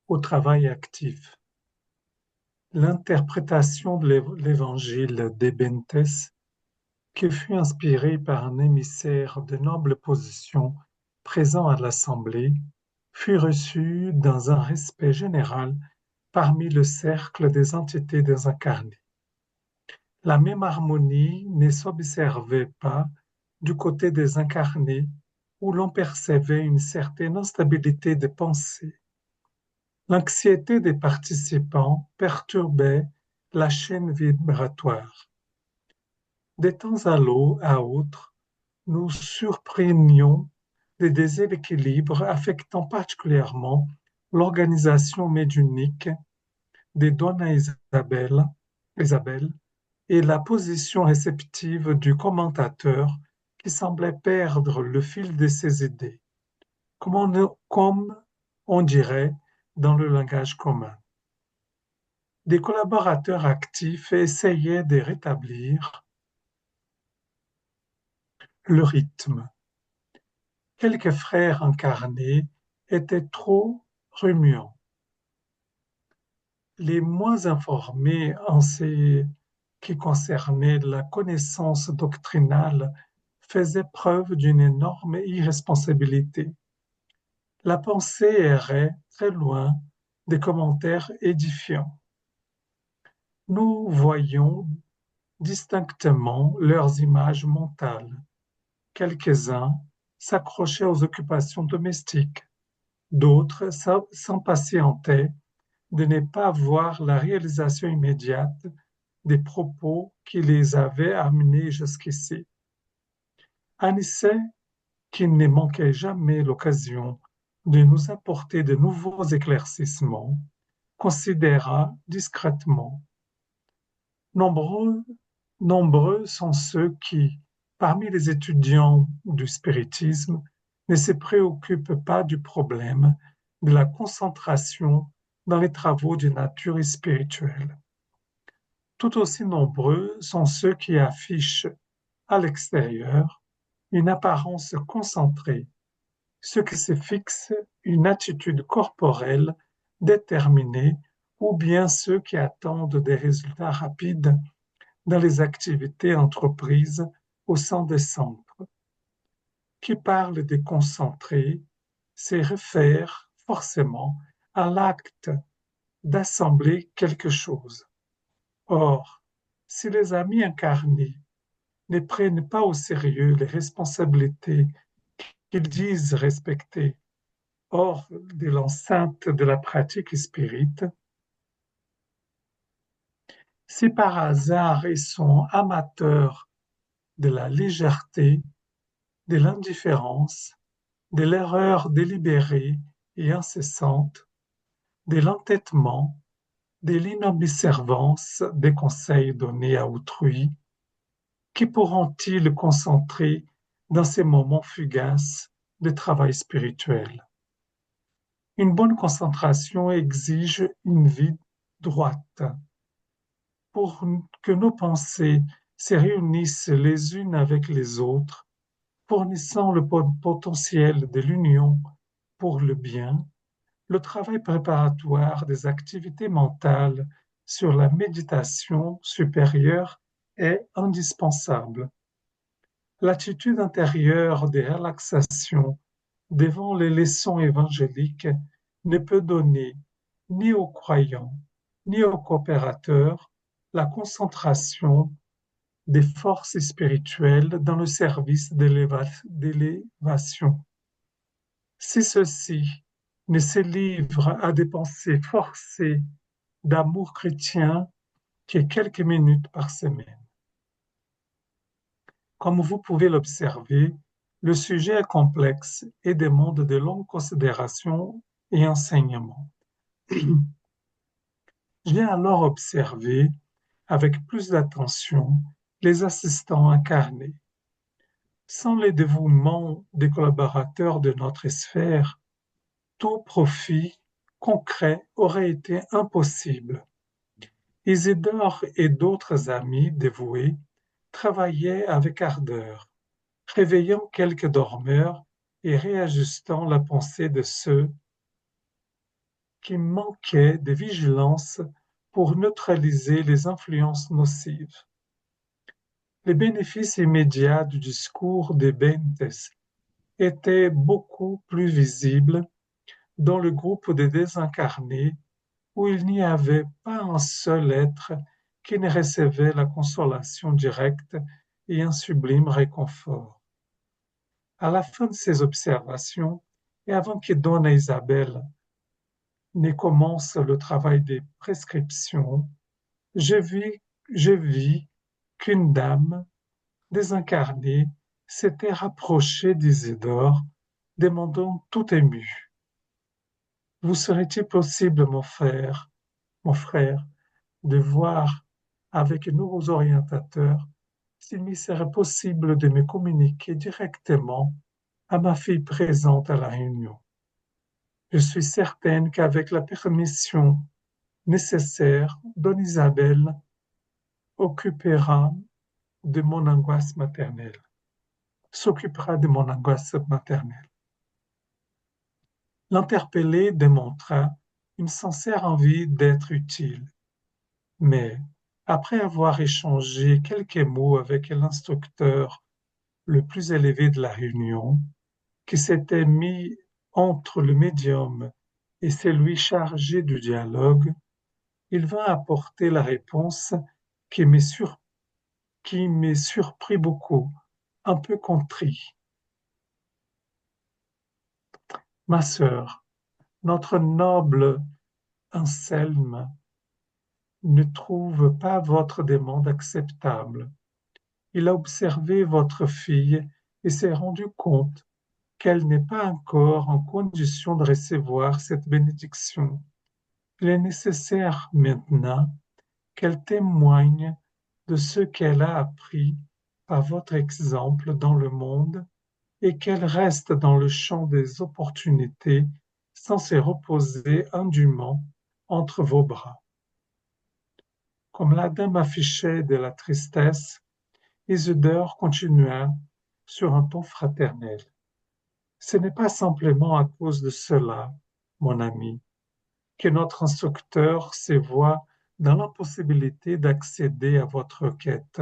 au travail actif. L'interprétation de l'évangile d'Ébénthès, qui fut inspiré par un émissaire de noble position présent à l'Assemblée, fut reçue dans un respect général parmi le cercle des entités désincarnées. La même harmonie ne s'observait pas du côté des incarnés, où l'on percevait une certaine instabilité de pensée. L'anxiété des participants perturbait la chaîne vibratoire. De temps à autre, nous surprenions des déséquilibres affectant particulièrement l'organisation médiumnique des Donna Isabelle et la position réceptive du commentateur qui semblait perdre le fil de ses idées, comme on dirait dans le langage commun. Des collaborateurs actifs essayaient de rétablir le rythme. Quelques frères incarnés étaient trop remuants. Les moins informés en ce qui concernait la connaissance doctrinale faisaient preuve d'une énorme irresponsabilité. La pensée errait très loin des commentaires édifiants. Nous voyions distinctement leurs images mentales. Quelques-uns s'accrochaient aux occupations domestiques, d'autres s'impatientaient de ne pas voir la réalisation immédiate des propos qui les avaient amenés jusqu'ici. Anicet, qui ne manquait jamais l'occasion de nous apporter de nouveaux éclaircissements, considéra discrètement. Nombreux, nombreux sont ceux qui, parmi les étudiants du spiritisme, ne se préoccupent pas du problème de la concentration dans les travaux de nature spirituelle. Tout aussi nombreux sont ceux qui affichent à l'extérieur une apparence concentrée, ceux qui se fixent une attitude corporelle déterminée ou bien ceux qui attendent des résultats rapides dans les activités entreprises au sein des centres. Qui parle de concentrer se réfère forcément à l'acte d'assembler quelque chose. Or, si les amis incarnés ne prennent pas au sérieux les responsabilités qu'ils disent respecter hors de l'enceinte de la pratique spirite, si par hasard ils sont amateurs de la légèreté, de l'indifférence, de l'erreur délibérée et incessante, de l'entêtement, de l'inobservance des conseils donnés à autrui, qui pourront-ils concentrer dans ces moments fugaces de travail spirituel? Une bonne concentration exige une vie droite. Pour que nos pensées se réunissent les unes avec les autres, fournissant le potentiel de l'union pour le bien, le travail préparatoire des activités mentales sur la méditation supérieure est indispensable. L'attitude intérieure de relaxation devant les leçons évangéliques ne peut donner ni aux croyants ni aux coopérateurs la concentration des forces spirituelles dans le service d'élévation. Si ceux-ci ne se livrent à des pensées forcées d'amour chrétien que quelques minutes par semaine. Comme vous pouvez l'observer, le sujet est complexe et demande de longues considérations et enseignements. J'ai alors observé avec plus d'attention les assistants incarnés. Sans le dévouement des collaborateurs de notre sphère, tout profit concret aurait été impossible. Isidore et d'autres amis dévoués travaillaient avec ardeur, réveillant quelques dormeurs et réajustant la pensée de ceux qui manquaient de vigilance pour neutraliser les influences nocives. Les bénéfices immédiats du discours des Bentes étaient beaucoup plus visibles dans le groupe des désincarnés où il n'y avait pas un seul être qui ne recevait la consolation directe et un sublime réconfort. À la fin de ces observations, et avant que Donna Isabelle ne commence le travail des prescriptions, je vis qu'une dame désincarnée s'était rapprochée d'Isidore, demandant tout émue: Vous serait-il possible, mon frère, de voir avec nos orientateurs s'il me serait possible de me communiquer directement à ma fille présente à la réunion. Je suis certaine qu'avec la permission nécessaire, Don Isabelle occupera de mon angoisse maternelle, s'occupera de mon angoisse maternelle. L'interpellé démontra une sincère envie d'être utile, mais après avoir échangé quelques mots avec l'instructeur le plus élevé de la réunion, qui s'était mis entre le médium et celui chargé du dialogue, il vint apporter la réponse qui me surprit beaucoup, un peu contrit. Ma sœur, notre noble Anselme ne trouve pas votre demande acceptable. Il a observé votre fille et s'est rendu compte qu'elle n'est pas encore en condition de recevoir cette bénédiction. Il est nécessaire maintenant qu'elle témoigne de ce qu'elle a appris par votre exemple dans le monde et qu'elle reste dans le champ des opportunités sans se reposer indûment entre vos bras. Comme la dame affichait de la tristesse, Isidore continua sur un ton fraternel. Ce n'est pas simplement à cause de cela, mon ami, que notre instructeur se voit dans l'impossibilité d'accéder à votre quête.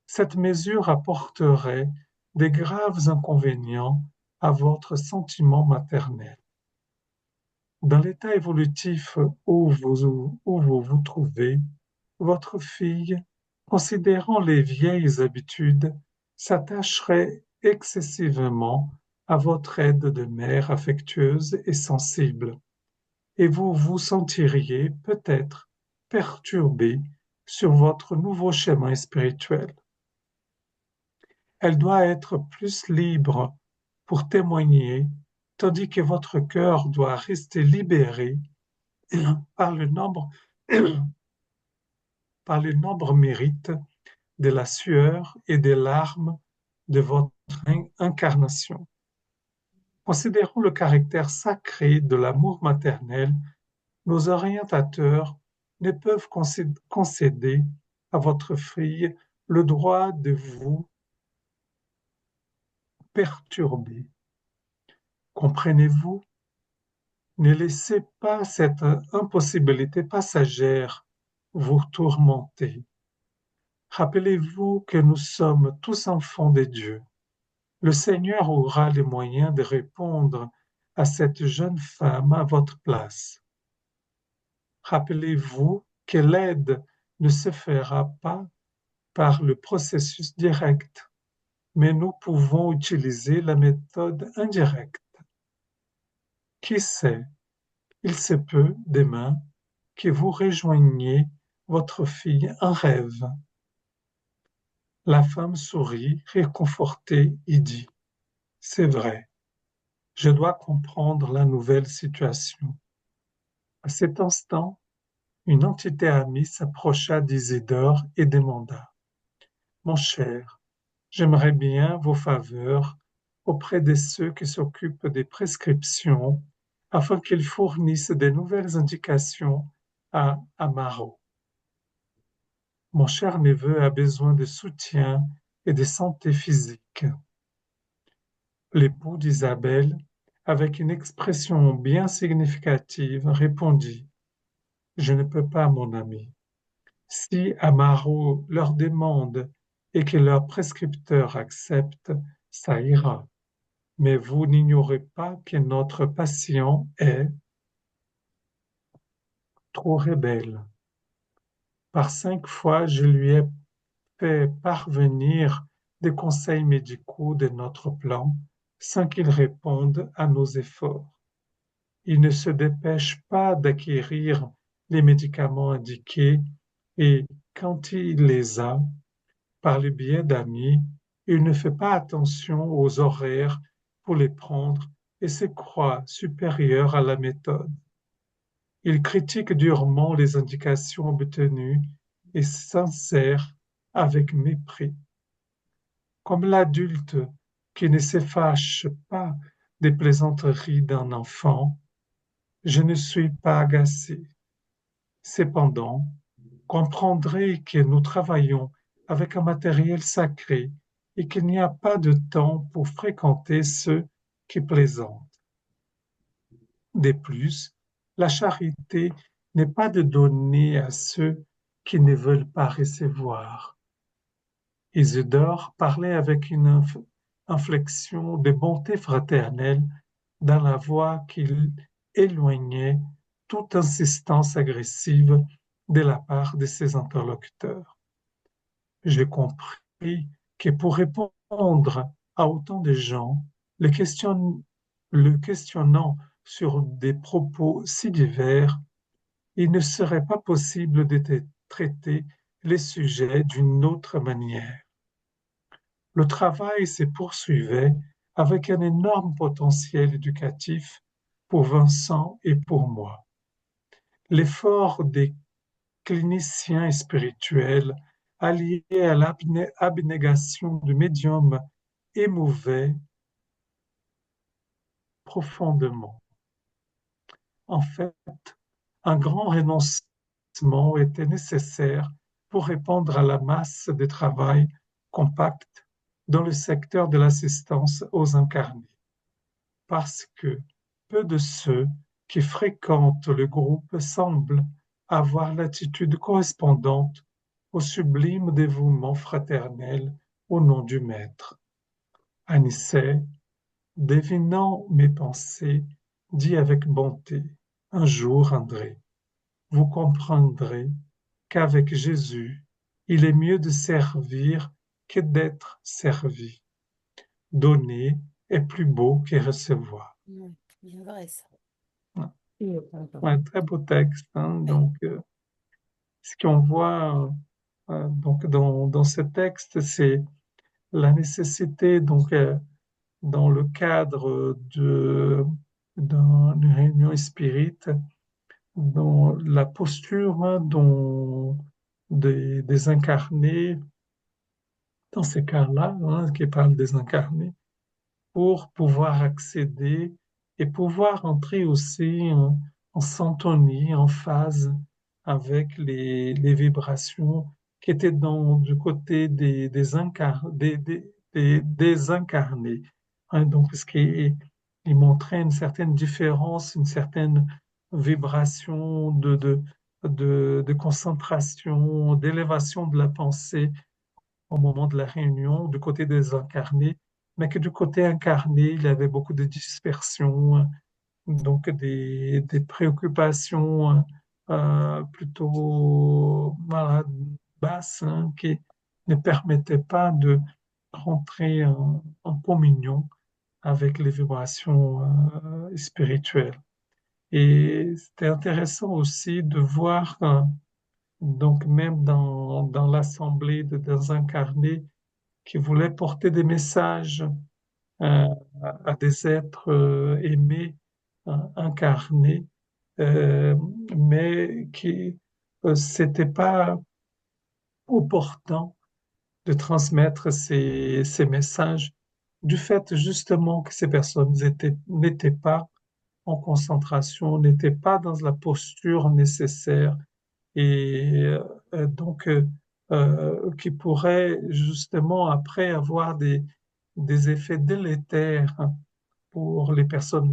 Cette mesure apporterait de graves inconvénients à votre sentiment maternel. Dans l'état évolutif où vous vous trouvez, votre fille, considérant les vieilles habitudes, s'attacherait excessivement à votre aide de mère affectueuse et sensible, et vous vous sentiriez peut-être perturbé sur votre nouveau chemin spirituel. Elle doit être plus libre pour témoigner tandis que votre cœur doit rester libéré par le nombre, par le nombre mérite de la sueur et des larmes de votre incarnation. Considérons le caractère sacré de l'amour maternel. Nos orientateurs ne peuvent concéder à votre fille le droit de vous perturber. Comprenez-vous? Ne laissez pas cette impossibilité passagère vous tourmenter. Rappelez-vous que nous sommes tous enfants de Dieu. Le Seigneur aura les moyens de répondre à cette jeune femme à votre place. Rappelez-vous que l'aide ne se fera pas par le processus direct, mais nous pouvons utiliser la méthode indirecte. Qui sait, il se peut demain que vous rejoigniez votre fille en rêve. La femme sourit, réconfortée, et dit, « C'est vrai, je dois comprendre la nouvelle situation. » À cet instant, une entité amie s'approcha d'Isidore et demanda, « Mon cher, j'aimerais bien vos faveurs auprès de ceux qui s'occupent des prescriptions afin qu'ils fournissent de nouvelles indications à Amaro. Mon cher neveu a besoin de soutien et de santé physique. » L'époux d'Isabelle, avec une expression bien significative, répondit, « Je ne peux pas, mon ami. Si Amaro leur demande et que leur prescripteur accepte, ça ira. Mais vous n'ignorez pas que notre patient est trop rebelle. Par 5 fois, je lui ai fait parvenir des conseils médicaux de notre plan sans qu'il réponde à nos efforts. Il ne se dépêche pas d'acquérir les médicaments indiqués et, quand il les a, par le biais d'amis, il ne fait pas attention aux horaires pour les prendre et se croit supérieur à la méthode. Il critique durement les indications obtenues et s'en sert avec mépris. Comme l'adulte qui ne se fâche pas des plaisanteries d'un enfant, je ne suis pas agacé. Cependant, comprendrez que nous travaillons avec un matériel sacré et qu'il n'y a pas de temps pour fréquenter ceux qui plaisantent. De plus, la charité n'est pas de donner à ceux qui ne veulent pas recevoir. Isidore parlait avec une inflexion de bonté fraternelle dans la voix qui éloignait toute insistance agressive de la part de ses interlocuteurs. J'ai compris que pour répondre à autant de gens, le questionnant sur des propos si divers, il ne serait pas possible de traiter les sujets d'une autre manière. Le travail se poursuivait avec un énorme potentiel éducatif pour Vincent et pour moi. L'effort des cliniciens spirituels allié à l'abnégation du médium émouvait profondément. En fait, un grand renoncement était nécessaire pour répondre à la masse de travail compacte dans le secteur de l'assistance aux incarnés, parce que peu de ceux qui fréquentent le groupe semblent avoir l'attitude correspondante au sublime dévouement fraternel au nom du Maître. Anicet, devinant mes pensées, dit avec bonté, un jour, André, vous comprendrez qu'avec Jésus, il est mieux de servir que d'être servi. Donner est plus beau que recevoir. Ouais, bien vrai ça. Un très beau texte. Hein, donc, ce qu'on voit donc dans ce texte, c'est la nécessité donc dans le cadre d'une réunion spirite, dans la posture dont des incarnés, dans ces cas-là, qui parlent des incarnés, pour pouvoir accéder et pouvoir entrer aussi en syntonie, en phase avec les vibrations qui étaient du côté des incarnés. Donc, il montrait une certaine différence, une certaine vibration de concentration, d'élévation de la pensée au moment de la réunion du côté des incarnés, mais que du côté incarné, il y avait beaucoup de dispersion, donc des préoccupations plutôt voilà, basses, qui ne permettaient pas de rentrer en communion avec les vibrations spirituelles. Et c'était intéressant aussi de voir, donc même dans l'assemblée des incarnés, qui voulait porter des messages euh, à des êtres aimés, incarnés, euh, mais qui c'était pas opportun de transmettre ces messages du fait justement que ces personnes n'étaient pas en concentration, n'étaient pas dans la posture nécessaire et donc qui pourrait justement après avoir des effets délétères pour les personnes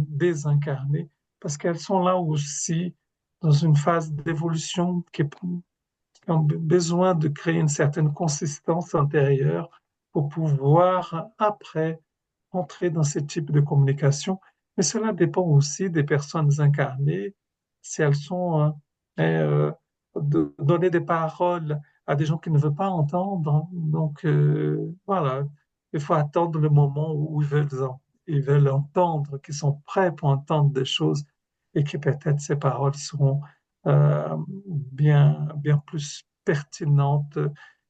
désincarnées, parce qu'elles sont là aussi dans une phase d'évolution qui ont besoin de créer une certaine consistance intérieure pour pouvoir après entrer dans ce type de communication. Mais cela dépend aussi des personnes incarnées, si elles sont de donner des paroles à des gens qui ne veulent pas entendre. Donc voilà, il faut attendre le moment où ils veulent entendre, qu'ils sont prêts pour entendre des choses et que peut-être ces paroles seront bien plus pertinentes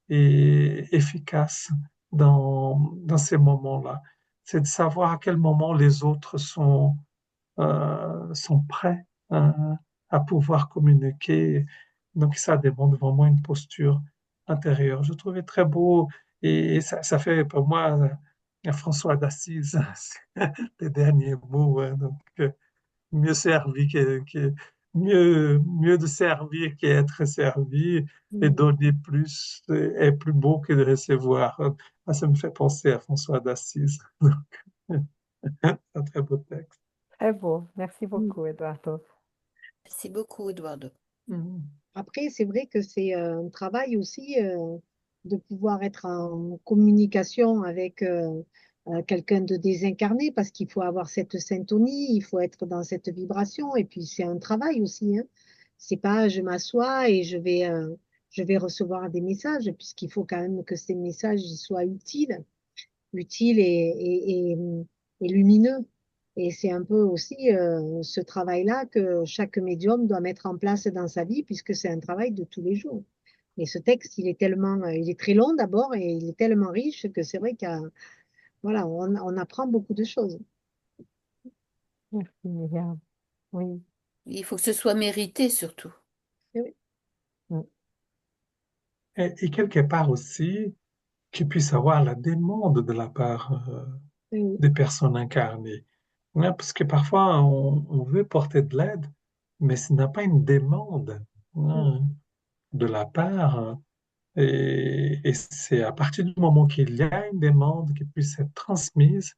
et efficaces dans ces moments-là. C'est de savoir à quel moment les autres sont prêts à pouvoir communiquer. Donc, ça demande vraiment une posture intérieure. Je trouvais très beau et ça fait pour moi François d'Assise, les derniers mots. Donc, mieux servi mieux de servir qu'être servi et Mm. donner plus est plus beau que de recevoir. Ah, ça me fait penser à François d'Assise. C'est un très beau texte. Très beau. Merci Mm. beaucoup, Eduardo. Merci beaucoup, Eduardo. Mhm. Après, c'est vrai que c'est un travail aussi de pouvoir être en communication avec quelqu'un de désincarné parce qu'il faut avoir cette syntonie, il faut être dans cette vibration et puis c'est un travail aussi, hein. C'est pas je m'assois et je vais recevoir des messages puisqu'il faut quand même que ces messages ils soient utiles et lumineux. Et c'est un peu aussi ce travail-là que chaque médium doit mettre en place dans sa vie, puisque c'est un travail de tous les jours. Et ce texte, il est très long d'abord et il est tellement riche que c'est vrai voilà, on apprend beaucoup de choses. Merci, Myriam. Oui. Il faut que ce soit mérité surtout. Et oui, Mm. Et quelque part aussi, qu'il puisse avoir la demande de la part et oui. des personnes incarnées. Parce que parfois, on veut porter de l'aide, mais ce n'a pas une demande Mm. hein, de la part. Et c'est à partir du moment qu'il y a une demande qui puisse être transmise,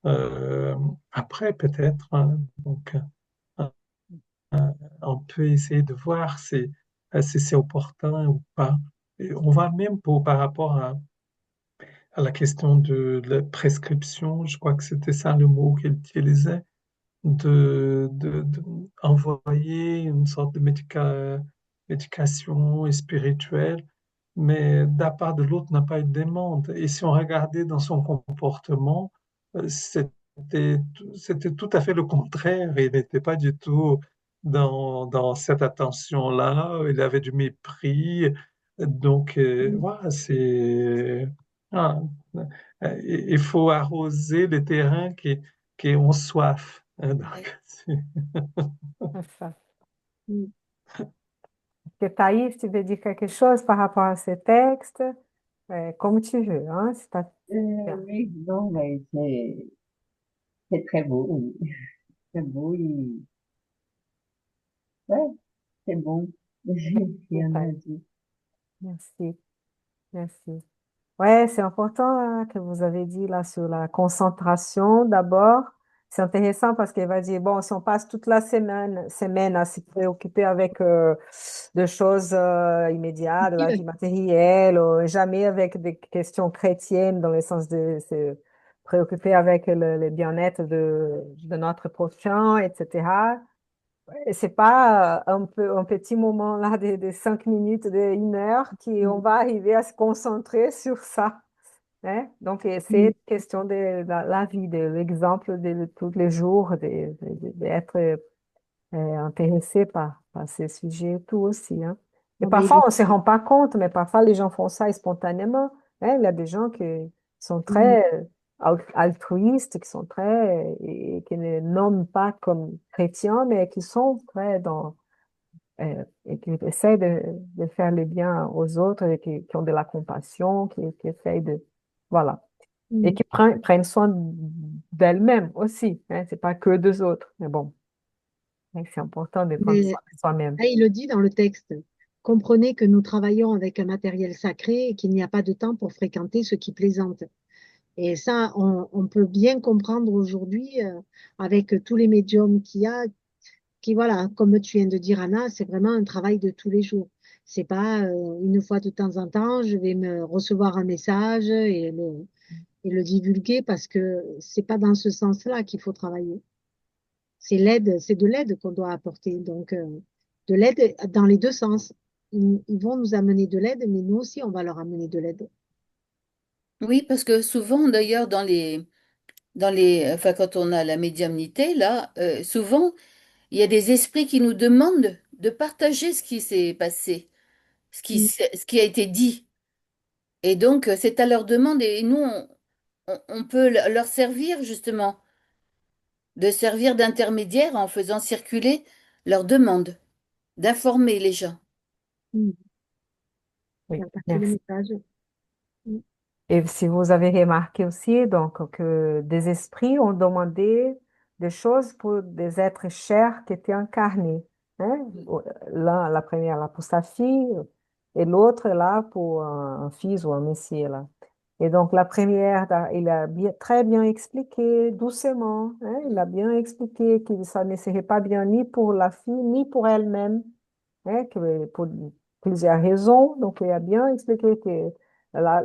euh, après peut-être, donc, on peut essayer de voir si c'est opportun ou pas. Et on va même par rapport à la question de la prescription, je crois que c'était ça le mot qu'il utilisait, de envoyer une sorte de médication spirituelle, mais de la part de l'autre n'a pas eu de demande. Et si on regardait dans son comportement, c'était tout à fait le contraire. Il n'était pas du tout dans cette attention-là. Il avait du mépris. Donc, Mm. voilà, c'est. Ah, il faut arroser les terrains qui ont soif. Oui. Donc, C'est ça. Mm. Que Thaïs, tu veux dire quelque chose par rapport à ces textes? Comme tu veux, hein, c'est ta... Oui, non, mais c'est très beau, oui. C'est beau, ouais, c'est bon. Rien à dire. Merci, merci. Ouais, c'est important hein, que vous avez dit là sur la concentration d'abord. C'est intéressant parce qu'il va dire, bon, si on passe toute la semaine à se préoccuper avec de choses immédiates, de la vie matérielle, jamais avec des questions chrétiennes dans le sens de se préoccuper avec le bien-être de notre prochain, etc. Et c'est pas un petit moment là de 5 minutes, de 1 heure on Mm. va arriver à se concentrer sur ça. Hein. Donc, Mm. c'est question de la vie, de l'exemple de tous les jours, d'être intéressé par ces sujets et tout aussi. Hein. Et Ah ben, parfois, on ne se rend pas compte, mais parfois, les gens font ça spontanément. Hein. Il y a des gens qui sont mm. très altruistes, qui sont très, et qui ne nomment pas comme chrétiens, mais qui sont très et qui essaient de faire le bien aux autres, et qui ont de la compassion, qui essayent de, voilà, et Mm. qui prennent soin d'elles-mêmes aussi. Hein. C'est pas que des autres, mais bon, hein, c'est important de prendre Mais soin de soi-même. il le dit dans le texte. Comprenez que nous travaillons avec un matériel sacré et qu'il n'y a pas de temps pour fréquenter ceux qui plaisantent. Et ça, on peut bien comprendre aujourd'hui avec tous les médiums qu'il y a, qui, voilà, comme tu viens de dire, Anna, c'est vraiment un travail de tous les jours. C'est pas une fois de temps en temps, je vais me recevoir un message et le divulguer parce que c'est pas dans ce sens-là qu'il faut travailler. C'est l'aide, c'est de l'aide qu'on doit apporter. Donc, de l'aide dans les deux sens. Ils vont nous amener de l'aide, mais nous aussi, on va leur amener de l'aide. Oui, parce que souvent, d'ailleurs, enfin, quand on a la médiumnité, là, souvent, il y a des esprits qui nous demandent de partager ce qui s'est passé, Mm. ce qui a été dit. Et donc, c'est à leur demande et nous, on peut leur servir justement, de servir d'intermédiaire en faisant circuler leurs demandes, d'informer les gens. Mm. Oui, Faire passer le merci. message. Mm. Et si vous avez remarqué aussi, donc, que des esprits ont demandé des choses pour des êtres chers qui étaient incarnés. Hein. L'un, la première là pour sa fille, et l'autre là pour un fils ou un messie là. Et donc la première, il a très bien expliqué, doucement, hein, il a bien expliqué que ça ne serait pas bien ni pour la fille, ni pour elle-même, hein, pour plusieurs raisons. Donc, il a bien expliqué que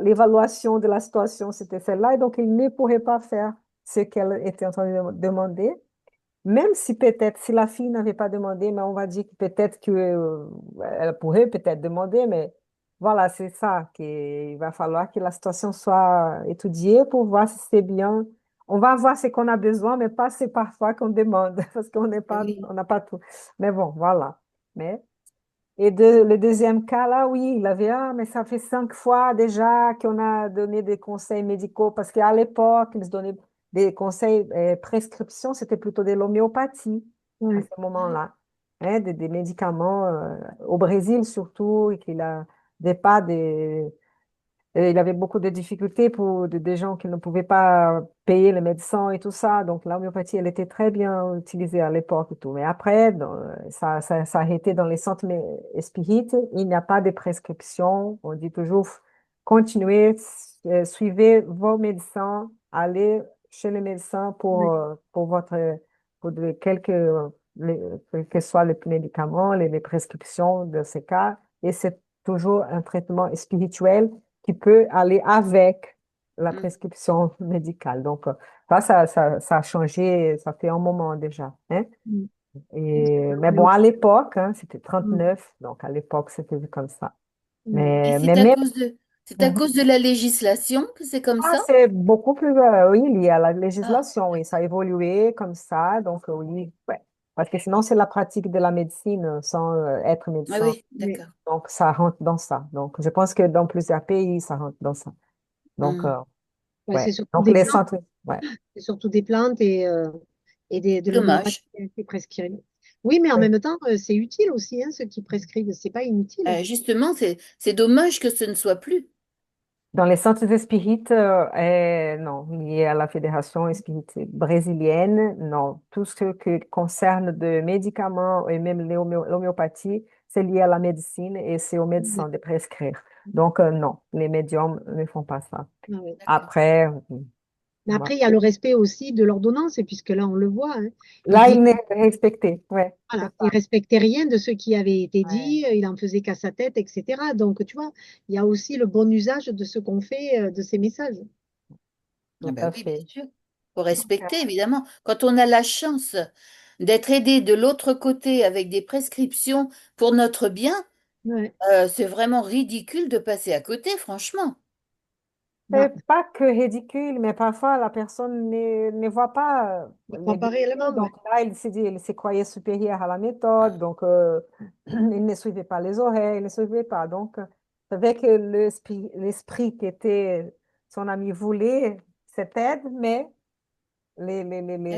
l'évaluation de la situation, c'était celle-là, et donc il ne pourrait pas faire ce qu'elle était en train de demander. Même si peut-être, si la fille n'avait pas demandé, mais on va dire que peut-être elle pourrait peut-être demander, mais voilà, c'est ça, qu'il va falloir que la situation soit étudiée pour voir si c'est bien. On va voir ce qu'on a besoin, mais pas c'est parfois qu'on demande, parce qu'on n'est pas, Oui, on n'a pas tout. Mais bon, voilà. Mais le deuxième cas, là, oui, il avait, ah, mais ça fait 5 fois déjà qu'on a donné des conseils médicaux, parce qu'à l'époque, ils se donnaient des conseils, prescriptions, c'était plutôt de l'homéopathie à Ouais. ce moment-là, hein, des médicaments, au Brésil surtout, et qu'il a pas des il avait beaucoup de difficultés pour des gens qui ne pouvaient pas payer les médecins et tout ça. Donc, l'homéopathie, elle était très bien utilisée à l'époque et tout. Mais après, ça a été dans les centres spirites. Il n'y a pas de prescription. On dit toujours, continuez, suivez vos médecins, allez chez les médecins Ouais. quels que soient les médicaments, les prescriptions de ces cas. Et c'est toujours un traitement spirituel qui peut aller avec la mm, prescription médicale. Donc, ça a changé, ça fait un moment déjà. Hein. Mm. C'est Mais bon, normal. à l'époque, hein, c'était Mm. 39, donc à l'époque, c'était vu comme ça. Mm. et Mais même, c'est à Mhm. cause de la législation que c'est comme Ah, ça? c'est beaucoup plus, oui, lié à la Ah, législation, oui, ça a évolué comme ça, donc oui, ouais. Parce que sinon, c'est la pratique de la médecine sans être ah médecin. oui, Mais d'accord. Donc, ça rentre dans ça. Donc, je pense que dans plusieurs pays, ça rentre dans ça. Donc, Hmm. Ouais, ouais. Donc, les centres, ouais. c'est surtout des plantes et de Dommage. l'homéopathie qui prescrivent. Oui, mais en même temps, c'est utile aussi, hein, ceux qui prescrivent. C'est pas inutile. Justement, c'est dommage que ce ne soit plus. Dans les centres espirites, non, liés à la Fédération espírite brésilienne, non. Tout ce qui concerne de médicaments et même l'homéopathie, c'est lié à la médecine et c'est aux Ouais. médecins de prescrire. Donc, non, les médiums ne font pas ça. Ah ouais. D'accord. Après, Mais voilà. après, il y a le respect aussi de l'ordonnance, et puisque là, on le voit, hein, il Là, dit, il n'est respecté, ouais, c'est voilà, il ça. respectait rien de ce qui avait été Ouais. dit, il en faisait qu'à sa tête, etc. Donc, tu vois, il y a aussi le bon usage de ce qu'on fait de ces messages. Ah Tout ben à oui, bien fait. sûr. Faut respecter, évidemment. Quand on a la chance d'être aidé de l'autre côté avec des prescriptions pour notre bien, Ouais. c'est vraiment ridicule de passer à côté, franchement. Bah, C'est pas que ridicule, mais parfois la personne ne voit pas il ne les croit pas bienfaits. réellement, ouais. Donc là, il s'est dit, il se croyait supérieur à la méthode, donc il ne suivait pas les oreilles, il ne suivait pas. Donc, c'est vrai que l'esprit qui était son ami voulait cette aide, mais Eh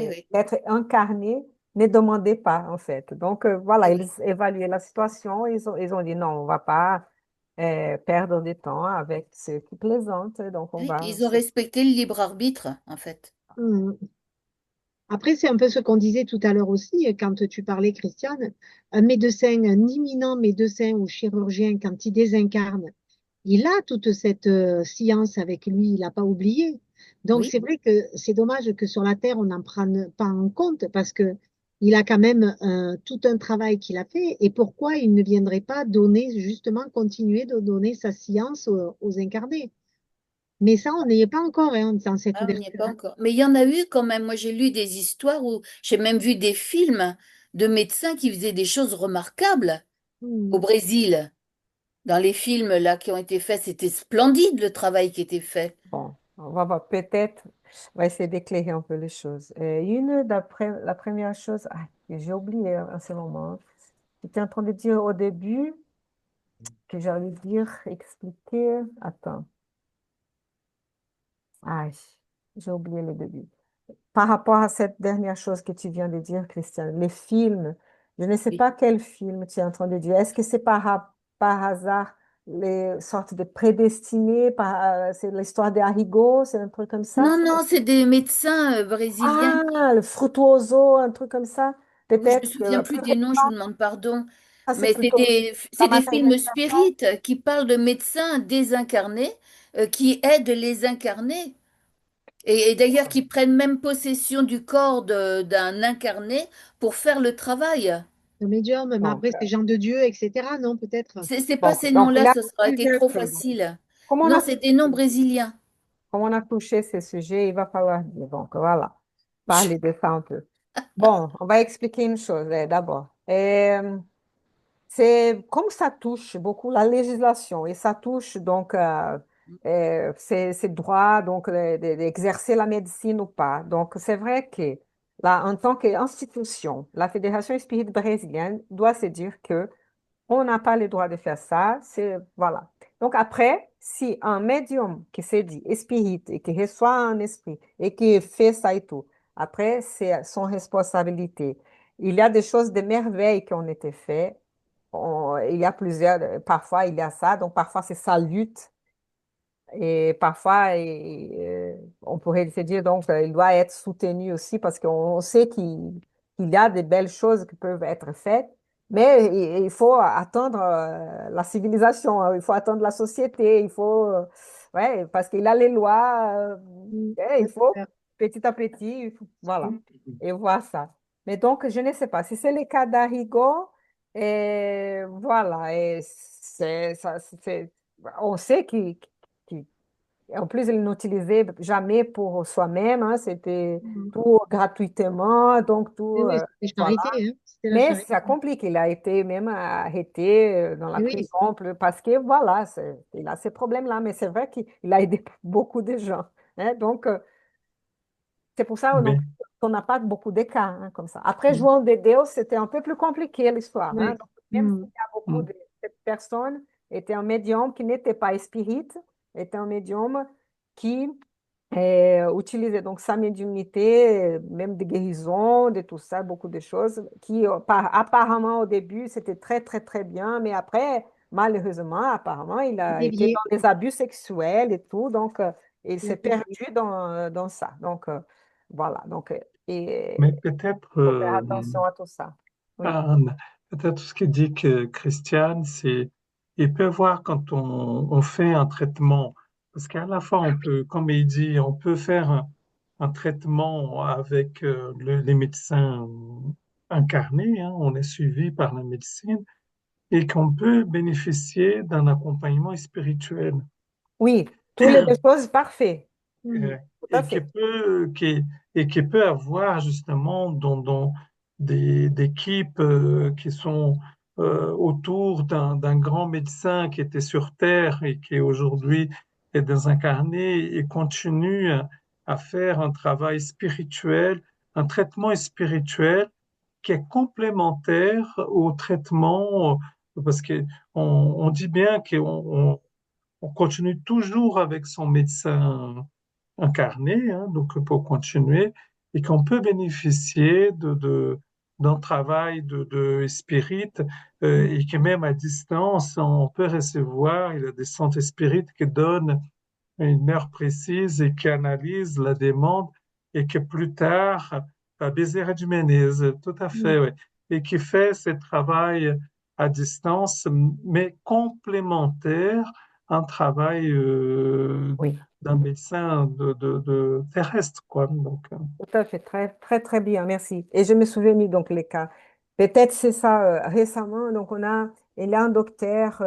oui. l'être incarné ne demandait pas, en fait. Donc, Eh voilà, ils oui. évaluaient la situation, ils ont dit non, on va pas perdre du temps avec ceux qui plaisantent, donc on Oui, va... ils ont respecté le libre arbitre, en fait. Mhm. Après, c'est un peu ce qu'on disait tout à l'heure aussi, quand tu parlais, Christiane. Un médecin, un imminent médecin ou chirurgien, quand il désincarne, il a toute cette science avec lui, il n'a pas oublié. Donc, Oui. c'est vrai que c'est dommage que sur la Terre, on n'en prenne pas en compte parce que il a quand même tout un travail qu'il a fait. Et pourquoi il ne viendrait pas donner, justement, continuer de donner sa science aux incarnés? Mais ça, on n'y est pas encore hein, dans cette Ah, on n'y est ouverture. pas encore. Mais il y en a eu quand même. Moi, j'ai lu des histoires où j'ai même vu des films de médecins qui faisaient des choses remarquables au Hmm. Brésil. Dans les films là qui ont été faits, c'était splendide le travail qui était fait. Bon, on va voir, peut-être, on va essayer d'éclairer un peu les choses. Une, d'après la première chose, que j'ai oublié en ce moment, j'étais en train de dire au début que j'allais dire, expliquer, attends, ah, j'ai oublié le début. Par rapport à cette dernière chose que tu viens de dire, Christian, les films, je ne sais Oui. pas quel film tu es en train de dire. Est-ce que c'est par hasard les sortes de prédestinés, c'est l'histoire des harigots, c'est un truc comme ça? Non, non, c'est des médecins brésiliens. Ah, le frutuoso, un truc comme ça? Oui, je me Peut-être souviens plus plus des noms, je vous récent, demande pardon. ça c'est Mais plutôt la c'est des films matérialisation. spirites qui parlent de médecins désincarnés qui aident les incarnés. Et d'ailleurs qui prennent même possession du corps d'un incarné pour faire le travail. Le médium, mais Donc, après, c'est Jean de Dieu, etc. Non, peut-être. C'est pas bon, ces donc il noms-là, y a ça aurait été plusieurs trop choses. facile. Comme on Non, a c'est des noms brésiliens. Comme on a touché ce sujet, il va falloir dire. Donc, voilà, parler de ça un peu. Bon, on va expliquer une chose d'abord. C'est comme ça touche beaucoup la législation et ça touche donc ces droits donc d'exercer la médecine ou pas. Donc, c'est vrai que là, en tant qu'institution, la Fédération Espírite brésilienne doit se dire que on n'a pas le droit de faire ça. C'est, voilà. Donc après, si un médium qui se dit spirit et qui reçoit un esprit et qui fait ça et tout, après, c'est son responsabilité. Il y a des choses de merveilles qui ont été faites. Il y a plusieurs, parfois il y a ça, donc parfois c'est sa lutte et parfois, on pourrait se dire, donc, il doit être soutenu aussi parce qu'on sait qu'il y a des belles choses qui peuvent être faites, mais il faut attendre la civilisation, hein, il faut attendre la société, il faut, ouais, parce qu'il a les lois, Mm. et Ouais, il c'est faut clair. petit à petit, voilà, et voir ça. Mais donc, je ne sais pas, si c'est le cas d'Arrigo, voilà, et on sait qu'il en plus, il n'utilisait jamais pour soi-même, hein, c'était Mm. tout gratuitement, donc tout, Oui, oui, c'était voilà. charité, hein. C'était la Mais charité. ça complique, il a été même arrêté dans la Et oui, prison parce que, voilà, il a ces problèmes-là, mais c'est vrai qu'il a aidé beaucoup de gens, hein. Donc, c'est pour ça Mais, qu'on n'a pas beaucoup de cas hein, comme ça. Après, mm, João de Deus, c'était un peu plus compliqué l'histoire, hein. oui. Donc, même s'il Mm. y a beaucoup mm, de cette personne était un médium qui n'était pas spirit, était un médium qui utilisait donc sa médiumnité, même de guérison, de tout ça, beaucoup de choses, qui apparemment au début c'était très très très bien, mais après, malheureusement, apparemment, il a été Dévié. dans des abus sexuels et tout, donc il Il a s'est dévié. perdu dans ça. Donc voilà, donc Mais il peut-être, faut faire attention à tout ça. Oui, Anne, peut-être ce que dit que Christiane, c'est, il peut voir quand on fait un traitement, parce qu'à la fois on peut, comme il dit, on peut faire un traitement avec les médecins incarnés, hein, on est suivi par la médecine, et qu'on peut bénéficier d'un accompagnement spirituel. oui, toutes les deux choses, parfait, Mhm. tout à Et qui fait. peut, et qui peut avoir justement dans des équipes qui sont autour d'un grand médecin qui était sur Terre et qui aujourd'hui est désincarné et continue à faire un travail spirituel, un traitement spirituel qui est complémentaire au traitement, parce que on dit bien on continue toujours avec son médecin incarné, hein, donc pour continuer, et qu'on peut bénéficier d'un travail de spirit et que même à distance, on peut recevoir, il y a des centres spirites qui donnent une heure précise et qui analysent la demande et que plus tard, Bézère du Ménez, tout à Mhm. fait, oui, et qui fait ce travail à distance, mais complémentaire, un travail Oui. d'un médecin de terrestre, quoi. Donc, Tout à fait, très, très, très bien, merci. Et je me souviens donc les cas. Peut-être c'est ça, récemment, donc il y a un docteur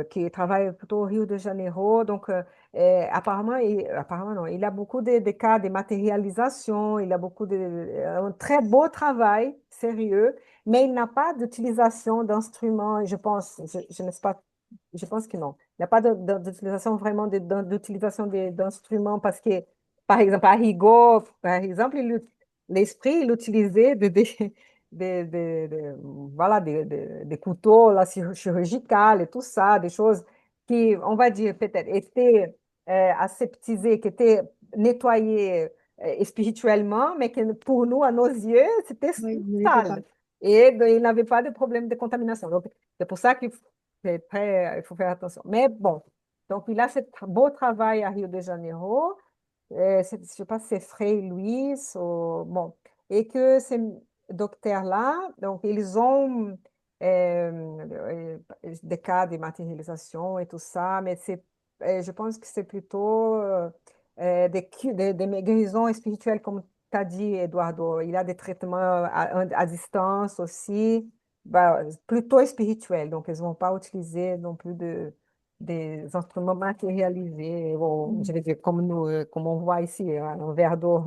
qui travaille plutôt au Rio de Janeiro, donc apparemment, apparemment non, il a beaucoup de cas de matérialisation, il a beaucoup un très beau travail, sérieux, mais il n'a pas d'utilisation d'instruments, je pense, je ne sais pas, je pense que non. Il n'y a pas d'utilisation vraiment d'utilisation d'instruments parce que par exemple, Arrigo, par exemple, l'esprit, il utilisait voilà, des couteaux là, chirurgicales et tout ça, des choses qui, on va dire, peut-être étaient aseptisées, qui étaient nettoyées spirituellement, mais que pour nous, à nos yeux, c'était Oui, il ne l'était pas. sale. Et ben, il n'avait pas de problème de contamination. Donc, c'est pour ça il faut faire attention. Mais bon, donc il a ce beau travail à Rio de Janeiro je ne sais pas si c'est Frei Luis ou bon, et que ces docteurs-là, donc ils ont des cas de matérialisation et tout ça, mais je pense que c'est plutôt des guérisons spirituelles, comme tu as dit, Eduardo. Il y a des traitements à distance aussi, bah, plutôt spirituels, donc ils ne vont pas utiliser non plus des instruments matérialisés, ou, je Mhm. veux dire, comme nous, comme on voit ici, un verre d'eau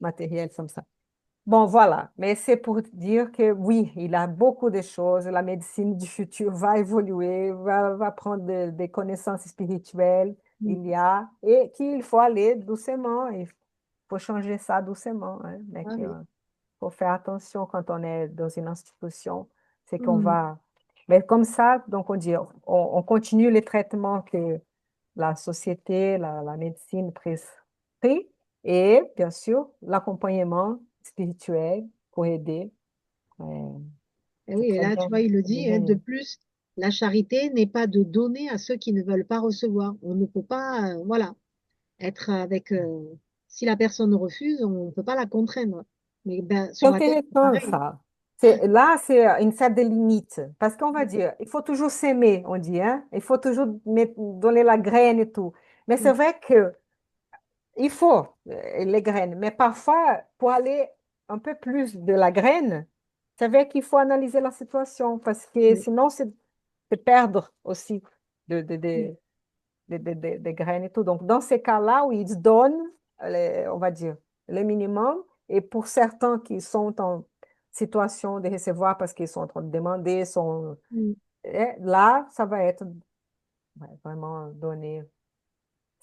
matériel comme ça. Bon, voilà, mais c'est pour dire que oui, il a beaucoup de choses. La médecine du futur va évoluer, va prendre des connaissances spirituelles. Mhm. Il y a, et qu'il faut aller doucement, il faut changer ça doucement, hein, mais Ah qu'il oui. faut faire attention quand on est dans une institution, c'est qu'on Mhm. va. Mais comme ça, donc on dit, on continue les traitements que la société, la médecine prescrit et bien sûr l'accompagnement spirituel pour aider. Et C'est oui, et très là, bien, tu vois, il le c'est dit, hein, de bien. plus, la charité n'est pas de donner à ceux qui ne veulent pas recevoir. On ne peut pas, voilà, être avec. Si la personne refuse, on ne peut pas la contraindre. Mais ben, C'est sur la terre, c'est intéressant pareil. ça. Là, c'est une certaine limite. Parce qu'on va dire, il faut toujours s'aimer, on dit, hein? Il faut toujours donner la graine et tout. Mais c'est Mm. vrai que il faut les graines. Mais parfois, pour aller un peu plus de la graine, c'est vrai qu'il faut analyser la situation parce que Oui. sinon, c'est perdre aussi de, de, Oui. de, des graines et tout. Donc, dans ces cas-là où ils donnent, on va dire, le minimum, et pour certains qui sont en situation de recevoir parce qu'ils sont en train de demander, Mm. là, ça va être ouais, vraiment donné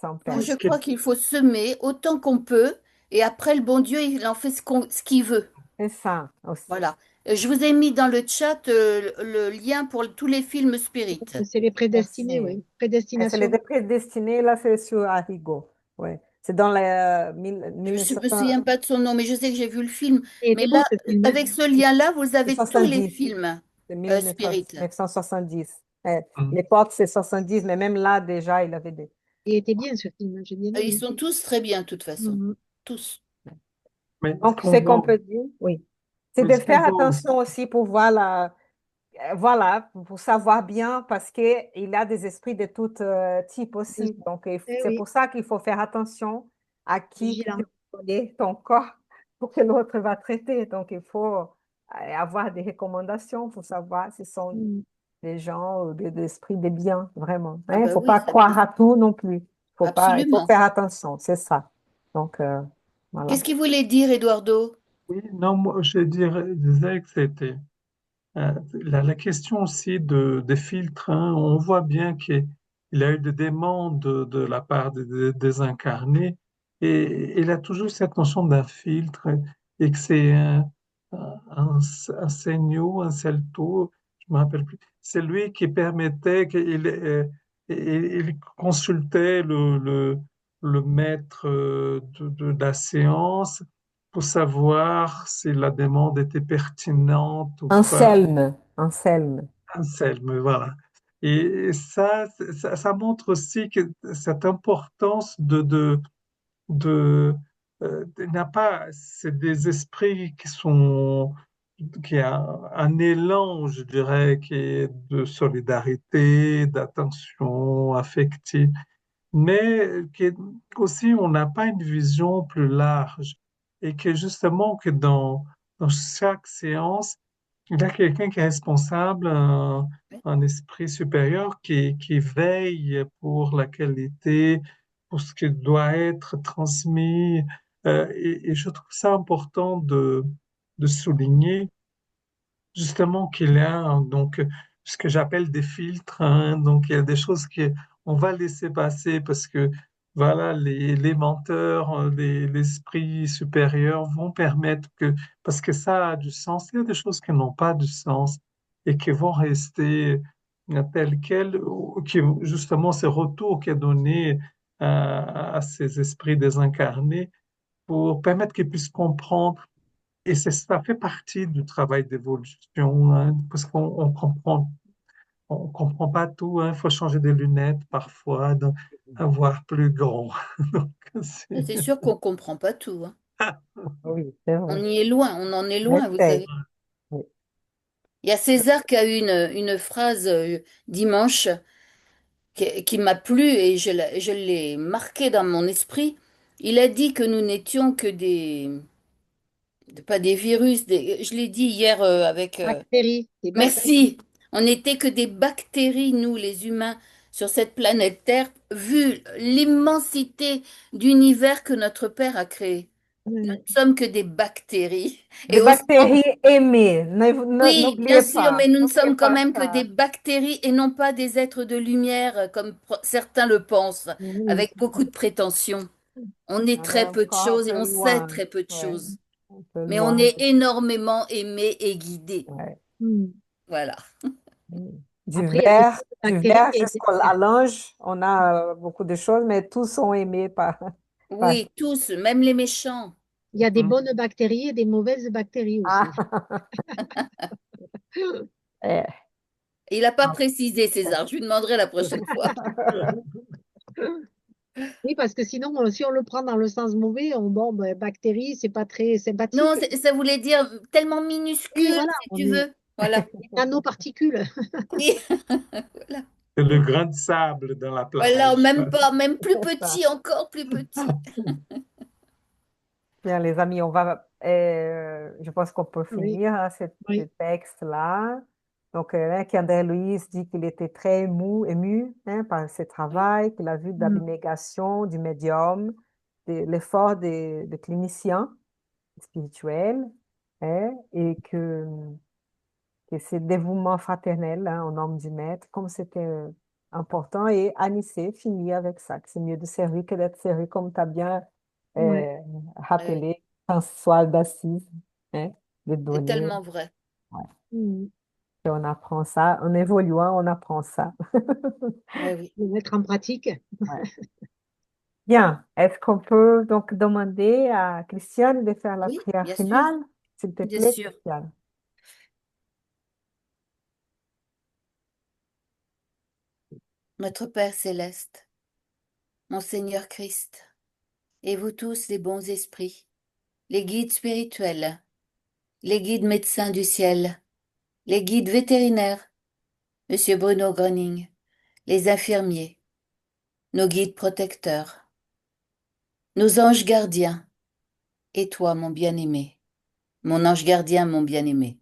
sans Moi, perdre. je ce qui crois qu'il faut semer autant qu'on peut et après, le bon Dieu, il en fait ce qu'il veut. C'est ça aussi. Voilà. Je vous ai mis dans le chat le lien pour tous les films Spirit. C'est les prédestinés, Merci. oui. C'est les Prédestination. prédestinés, là, c'est sur Arrigo. Ouais. C'est dans les Me 1970, souviens pas de son nom, mais je sais que j'ai vu le film. Il Mais était beau là, ce film, hein. avec ce lien-là, vous avez tous les 70. films C'est Spirit. 1970. Mm. L'époque, c'est 70, mais même là, déjà, il avait des... Il était bien ce film, hein, j'ai bien Ils aimé. sont tous très bien, de toute façon. Mhm. Tous. Mais Donc, c'est qu'on peut dire, oui. C'est de ce qu'on faire voit aussi, attention aussi pour voir la, voilà, pour savoir bien, parce qu'il a des esprits de tout type aussi. Donc, Eh c'est oui, pour ça qu'il faut faire attention à qui tu vigilant. veux donner ton corps pour que l'autre va traiter. Donc, il faut avoir des recommandations pour savoir si ce sont Mhm. des gens des esprits de bien, vraiment. Ah Il ne bah faut oui, pas ça croire c'est à tout non plus. Il faut absolument. faire attention, c'est ça. Donc, voilà. Qu'est-ce qu'il voulait dire, Eduardo? oui, non, moi, disais que c'était la question aussi des filtres, hein. On voit bien qu'il a eu des demandes de la part des incarnés et il a toujours cette notion d'un filtre et que c'est un Seigno, un Celto, je me rappelle plus. C'est lui qui permettait il consultait le maître de la séance pour savoir si la demande était pertinente ou pas. Anselme, Anselme. Anselme, voilà. Et ça montre aussi que cette importance n'a pas, c'est des esprits qui a un élan, je dirais, qui est de solidarité, d'attention affective, mais aussi on n'a pas une vision plus large et que justement que dans chaque séance, il y a quelqu'un qui est responsable, un esprit supérieur qui veille pour la qualité, pour ce qui doit être transmis. Et je trouve ça important de souligner justement qu'il y a donc ce que j'appelle des filtres, hein. Donc il y a des choses on va laisser passer parce que voilà les menteurs, l'esprit supérieur vont permettre parce que ça a du sens. Il y a des choses qui n'ont pas du sens et qui vont rester telles quelles, ou qui justement ces retours qui est donné à ces esprits désincarnés pour permettre qu'ils puissent comprendre et ça fait partie du travail d'évolution, hein, parce on comprend pas tout, hein. Il faut changer des lunettes parfois, donc, avoir plus grand. Donc, C'est sûr qu'on comprend pas tout, hein. Oui, c'est On vrai. y est loin, on en est loin, vous Essaye. savez. Oui. Il y a César qui a eu une phrase dimanche qui m'a plu et je l'ai marquée dans mon esprit. Il a dit que nous n'étions que pas des virus, je l'ai dit hier avec... Bactéries, des bactéries. merci, on n'était que des bactéries, nous les humains, sur cette planète Terre, vu l'immensité d'univers que notre Père a créé. Nous Ouais. ne sommes que des bactéries. Des Et au bactéries aimées. oui, bien N'oubliez sûr, pas. mais nous ne N'oubliez sommes quand pas même que des ça. bactéries et non pas des êtres de lumière, comme certains le pensent, Oui. avec beaucoup de prétention. On est On est très peu de encore un choses et peu on sait loin. très peu de Ouais, choses. un peu Mais on loin. est énormément aimé et guidé. Ouais. Mhm. Voilà. Mm. Après, il y a des Du bactéries verre jusqu'à l'ange, on a beaucoup de choses, mais tous sont aimés par... Oui, tous, même les méchants. il y a des bonnes bactéries et des mauvaises bactéries Ah, aussi. eh, Il n'a pas précisé, César. Je lui demanderai la prochaine fois. Oui, parce que sinon, si on le prend dans le sens mauvais, bon, ben, bactéries, c'est pas très Non, sympathique. ça voulait dire tellement Oui, minuscule, voilà, si on tu est veux. Voilà. des nanoparticules. Oui, voilà. c'est le grain de sable dans la Voilà, plage. même pas, même plus c'est ça. petit, encore plus petit. Bien, les amis, je pense qu'on peut Oui, finir hein, ce oui. texte-là. Donc, hein, qu'André Louis dit qu'il était très ému hein, par ce travail, qu'il a vu de Mm. l'abnégation du médium, de l'effort des cliniciens spirituels, hein, et que ce dévouement fraternel hein, au nom du maître, comme c'était important, et Anissé finit avec ça, que c'est mieux de servir que d'être servi, comme tu as bien Ouais. euh, Oui, rappelé François d'Assise. Hein. les C'est données. tellement vrai. Ouais. Mhm. Et on apprend ça. En évoluant, on apprend ça. Oui, oui. Le mettre en pratique. Ouais. Bien. Est-ce qu'on peut donc demander à Christiane de faire la Oui, prière bien sûr, finale? S'il te bien plaît, sûr. Christiane. Notre Père céleste, mon Seigneur Christ, et vous tous les bons esprits, les guides spirituels, les guides médecins du ciel, les guides vétérinaires, Monsieur Bruno Gröning, les infirmiers, nos guides protecteurs, nos anges gardiens, et toi, mon bien-aimé, mon ange gardien, mon bien-aimé,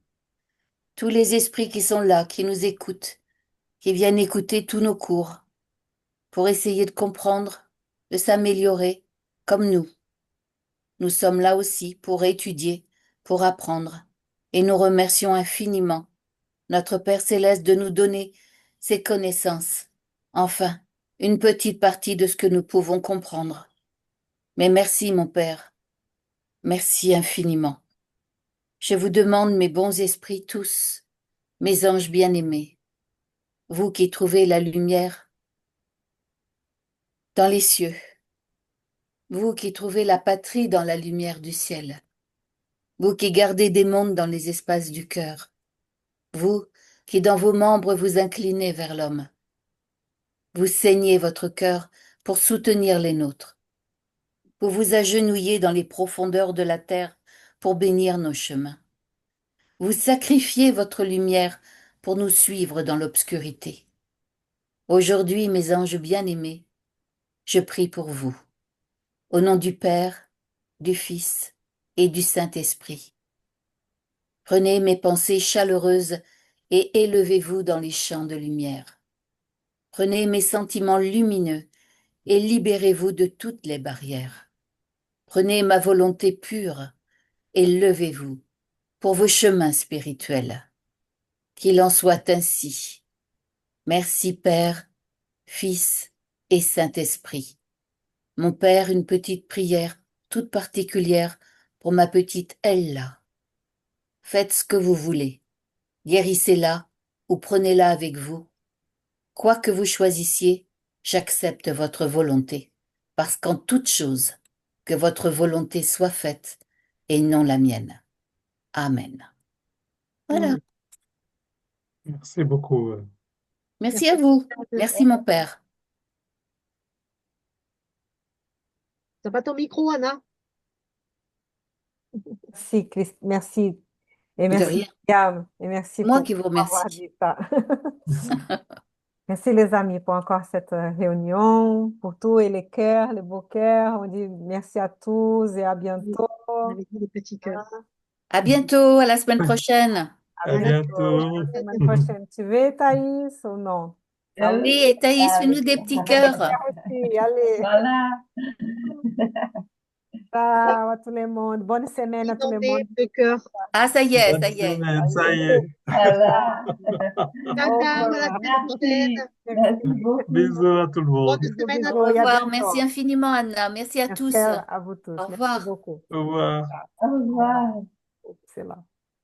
tous les esprits qui sont là, qui nous écoutent, qui viennent écouter tous nos cours, pour essayer de comprendre, de s'améliorer, comme nous. Nous sommes là aussi pour étudier, pour apprendre, et nous remercions infiniment notre Père céleste de nous donner ces connaissances, enfin, une petite partie de ce que nous pouvons comprendre. Mais merci, mon Père, merci infiniment. Je vous demande, mes bons esprits tous, mes anges bien-aimés, vous qui trouvez la lumière dans les cieux, vous qui trouvez la patrie dans la lumière du ciel, vous qui gardez des mondes dans les espaces du cœur, vous qui dans vos membres vous inclinez vers l'homme, vous saignez votre cœur pour soutenir les nôtres, vous vous agenouillez dans les profondeurs de la terre pour bénir nos chemins, vous sacrifiez votre lumière pour nous suivre dans l'obscurité. Aujourd'hui, mes anges bien-aimés, je prie pour vous, au nom du Père, du Fils et du Saint-Esprit. Prenez mes pensées chaleureuses et élevez-vous dans les champs de lumière. Prenez mes sentiments lumineux et libérez-vous de toutes les barrières. Prenez ma volonté pure et levez-vous pour vos chemins spirituels. Qu'il en soit ainsi. Merci Père, Fils et Saint-Esprit. Mon Père, une petite prière toute particulière pour ma petite Ella. Faites ce que vous voulez. Guérissez-la ou prenez-la avec vous. Quoi que vous choisissiez, j'accepte votre volonté, parce qu'en toute chose, que votre volonté soit faite et non la mienne. Amen. Voilà. Mm. Merci beaucoup. Merci Merci. à vous. Merci mon Père. T'as pas ton micro, Anna? Merci, merci. Et De merci, rien. Myriam. Et merci Moi pour qui vous avoir remercie. dit ça. Merci les amis pour encore cette réunion, pour tous et les cœurs, les beaux cœurs. On dit merci à tous et à Oui, bientôt. on avait dit les petits cœurs. À bientôt, à la semaine prochaine. À À bientôt. bientôt. La semaine prochaine. Tu veux, Thaïs, ou non? Ça va? Oui, Oui, et Thaïs, fais-nous avec des petits cœurs. Aussi, allez. voilà. Ciao à tout le monde. Bonne semaine à tout le monde. Inondé de cœur. Ah, ça y est, Bonne ça y est. semaine, ça y Allez. est. Voilà. Au Ciao, à la revoir. semaine Merci. prochaine. Merci Merci. beaucoup. Bisous à tout le Bonne monde. Bisous, semaine à Au bisous et tous. à revoir. Merci bientôt. infiniment, Anna. Merci à Merci tous. à vous tous. Au Merci revoir. beaucoup. Au revoir. Au revoir. Excellent.